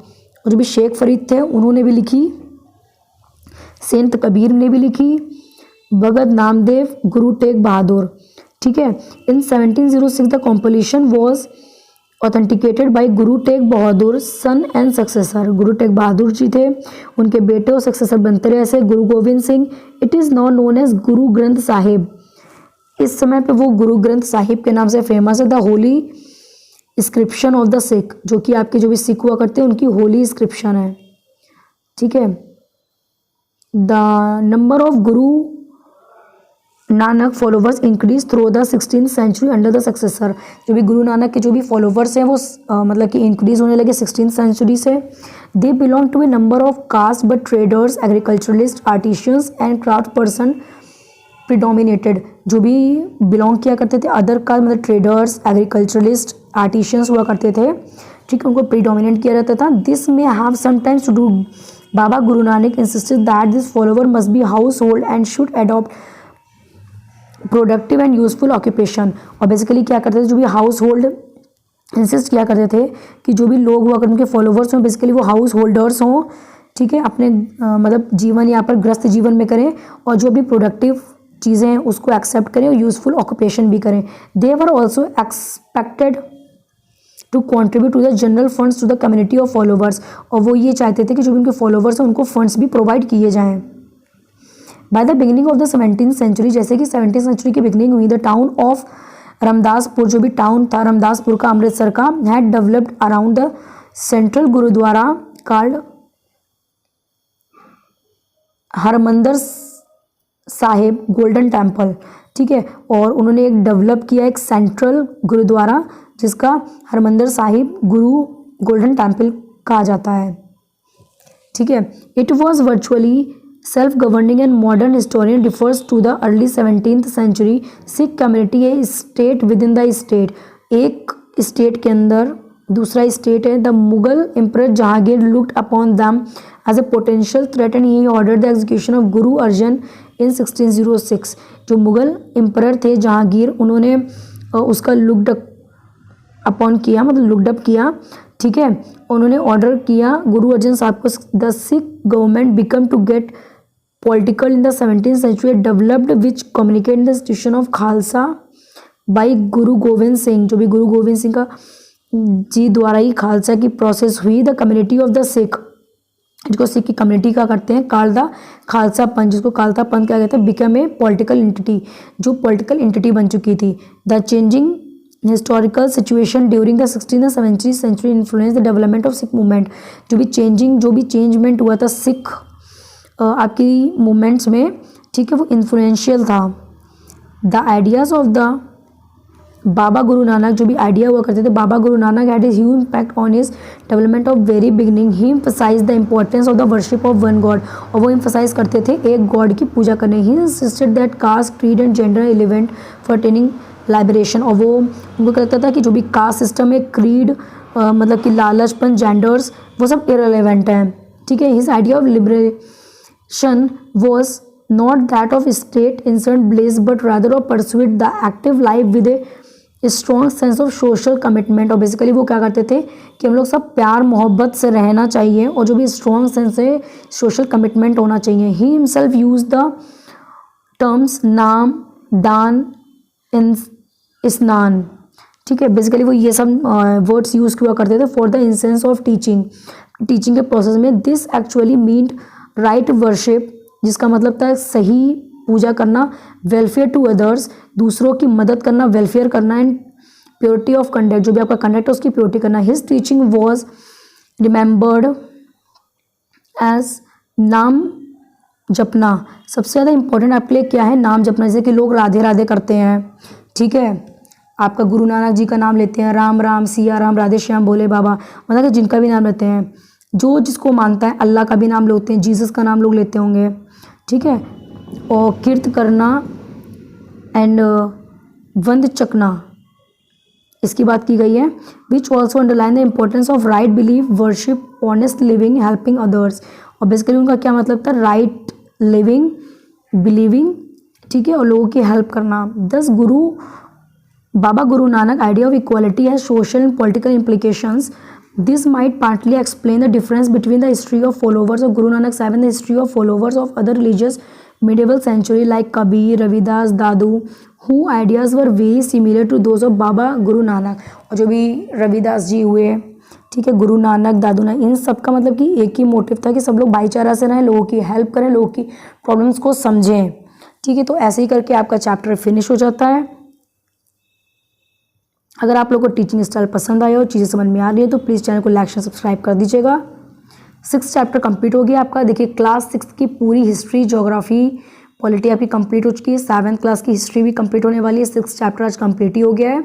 और जो भी शेख फरीद थे उन्होंने भी लिखी, संत कबीर ने भी लिखी, भगत नामदेव, गुरु तेग बहादुर, ठीक है। In 1706 the compilation was authenticated by Guru Tegh Bahadur son and successor. Guru Tegh Bahadur ji थे, उनके बेटे और सक्सेसर बनते रहे ऐसे Guru Gobind Singh. It is now known as Guru Granth Sahib. इस समय पे वो गुरु ग्रंथ साहिब के नाम से फेमस है। The Holi inscription of the Sikh, जो कि आपके जो भी सिख हुआ करते हैं उनकी होली इंस्क्रिप्शन है, ठीक है। The number of Guru Nanak followers increase through the 16th century under the successor. जो भी गुरु नानक के जो भी फॉलोवर्स हैं वो मतलब कि इंक्रीज होने लगे 16th सेंचुरी से। They belong to a number of caste but traders, agriculturalist, artisans and craft person predominated. जो भी बिलोंग किया करते थे अदर कास्ट, मतलब ट्रेडर्स, एग्रीकल्चरलिस्ट, आर्टिशियंस हुआ करते थे, ठीक है, उनको प्रिडोमिनेट किया जाता था। दिस में have sometimes to do Baba Guru Nanak insisted that this follower must be house hold and should adopt productive and useful occupation. और बेसिकली क्या करते थे, जो भी हाउस होल्ड इंसिस्ट किया करते थे कि जो भी लोग हुआ करते उनके फॉलोवर्स हों, बेसिकली वो हाउस होल्डर्स हों, ठीक है, अपने मतलब जीवन यहाँ पर ग्रस्त जीवन में करें, और जो भी प्रोडक्टिव चीज़ें हैं उसको एक्सेप्ट करें और यूजफुल ऑक्यूपेशन भी करें। They were also expected to contribute to the general funds to the community of followers. और वो ये चाहते थे कि जो भी उनके फॉलोवर्स हैं उनको फंड्स भी प्रोवाइड किए जाएँ। By the beginning of the 17th century, जैसे कि 17th सेंचुरी की बिगिनिंग हुई, द टाउन ऑफ रामदासपुर, जो भी टाउन था रामदासपुर का, अमृतसर का, had developed around the central gurdwara called Harmandir Sahib Golden Temple, ठीक है। और उन्होंने एक डेवलप किया एक सेंट्रल गुरुद्वारा जिसका हरमंदर साहिब गुरु गोल्डन टेम्पल कहा जाता है, ठीक है। It was virtually self governing and modern historian refers to the early 17th century Sikh community a state within the state. एक स्टेट के अंदर दूसरा स्टेट है। The Mughal emperor Jahangir looked upon them as a potential threat and he ordered the execution of Guru Arjan इन 1606। जो Mughal emperor थे जहांगीर, उन्होंने उसका looked upon किया, मतलब लुक्ड अप किया, ठीक है। उन्होंने ऑर्डर किया गुरु अर्जन साहब को। The Sikh government become to get political in the 17th century developed which communicate the institution of Khalsa by Guru Gobind Singh. जो भी गुरु गोविंद सिंह का जी द्वारा ही खालसा की प्रोसेस हुई। The community of the Sikh, जिसको सिख की कम्युनिटी का करते हैं, काल द खालसा पंथ, जिसको खालसा पंथ क्या कहते हैं, बिकम ए पॉलिटिकल एंटिटी, जो पॉलिटिकल एंटिटी बन चुकी थी। The changing historical situation during the 16th and 17th century influence the development of Sikh movement. जो भी चेंजमेंट हुआ था सिख आपकी मूवमेंट्स में, ठीक है, वो इन्फ्लुएंशियल था। द आइडियाज़ ऑफ द बाबा गुरु नानक, जो भी आइडिया हुआ करते थे, Baba Guru Nanak had a huge impact on his development of very beginning. He emphasise the importance of the worship of one God, और वो एम्फसाइज करते थे एक गॉड की पूजा करने। He insisted that caste, creed and gender irrelevant for attaining liberation. और वो उनको कहता था कि जो भी कास्ट सिस्टम है, क्रीड मतलब कि लालचपन, जेंडर्स, वो सब इररिलेवेंट हैं, ठीक है। His idea of liberation was not that of state insert bless but rather of pursuit the active life with a strong sense of social commitment. और बेसिकली वो क्या करते थे कि हम लोग सब प्यार मोहब्बत से रहना चाहिए, और जो भी स्ट्रॉन्ग सेंस है सोशल कमिटमेंट होना चाहिए। He himself use the terms नाम, दान, स्नान, ठीक है। बेसिकली वो ये सब वर्ड्स यूज़ किया करते थे for the incense of teaching, teaching के प्रोसेस में। This actually meant right worship, जिसका मतलब था सही पूजा करना, वेलफेयर टू अदर्स, दूसरों की मदद करना, वेलफेयर करना, एंड प्योरिटी ऑफ कंडक्ट, जो भी आपका कंडक्ट है उसकी प्योरिटी करना। His teaching was remembered as naam japna. सबसे ज़्यादा इंपॉर्टेंट आपके लिए क्या है? नाम जपना। जैसे कि लोग राधे राधे करते हैं, ठीक है, आपका गुरु नानक जी का नाम लेते हैं, राम राम, सिया राम, राधे श्याम, भोले बाबा, मतलब कि जिनका भी नाम लेते हैं, जो जिसको मानता है, अल्लाह का भी नाम लेते हैं, जीसस का नाम लोग लेते होंगे, ठीक है। और कीर्त करना एंड वंद चकना, इसकी बात की गई है। Which also underline the importance of right believe, worship, honest living, helping others. और बेसिकली उनका क्या मतलब था? राइट लिविंग, बिलीविंग, ठीक है, और लोगों की हेल्प करना। दस बाबा Guru Nanak idea of equality has social and political implications. This might partly explain the difference between the history of followers of Guru Nanak Sahib and the history of followers of other religious medieval century like Kabir, Ravidas, Dadu, who ideas were very similar to those of Baba Guru Nanak. और जो भी रविदास जी हुए, ठीक है, गुरु नानक, दादू नानक, इन सब का मतलब कि एक ही मोटिव था कि सब लोग भाईचारा से रहें, लोगों की हेल्प करें, लोगों की प्रॉब्लम्स को समझें, ठीक है। तो ऐसे ही करके आपका चैप्टर फिनिश हो जाता है। अगर आप लोगों को टीचिंग स्टाइल पसंद आया और चीज़ें समझ में आ रही है तो प्लीज़ चैनल को लाइक शेयर सब्सक्राइब कर दीजिएगा। 6th चैप्टर कंप्लीट हो गया आपका। देखिए क्लास 6 की पूरी हिस्ट्री, ज्योग्राफी, पॉलिटी आपकी कंप्लीट हो चुकी है। 7th क्लास की हिस्ट्री भी कंप्लीट होने वाली है। 6th चैप्टर आज कंप्लीट ही हो गया है,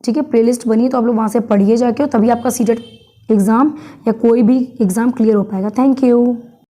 ठीक है। प्लेलिस्ट बनी है तो आप लोग वहाँ से पढ़िए जाके, और तभी आपका सीटेट एग्ज़ाम या कोई भी एग्ज़ाम क्लियर हो पाएगा। Thank you.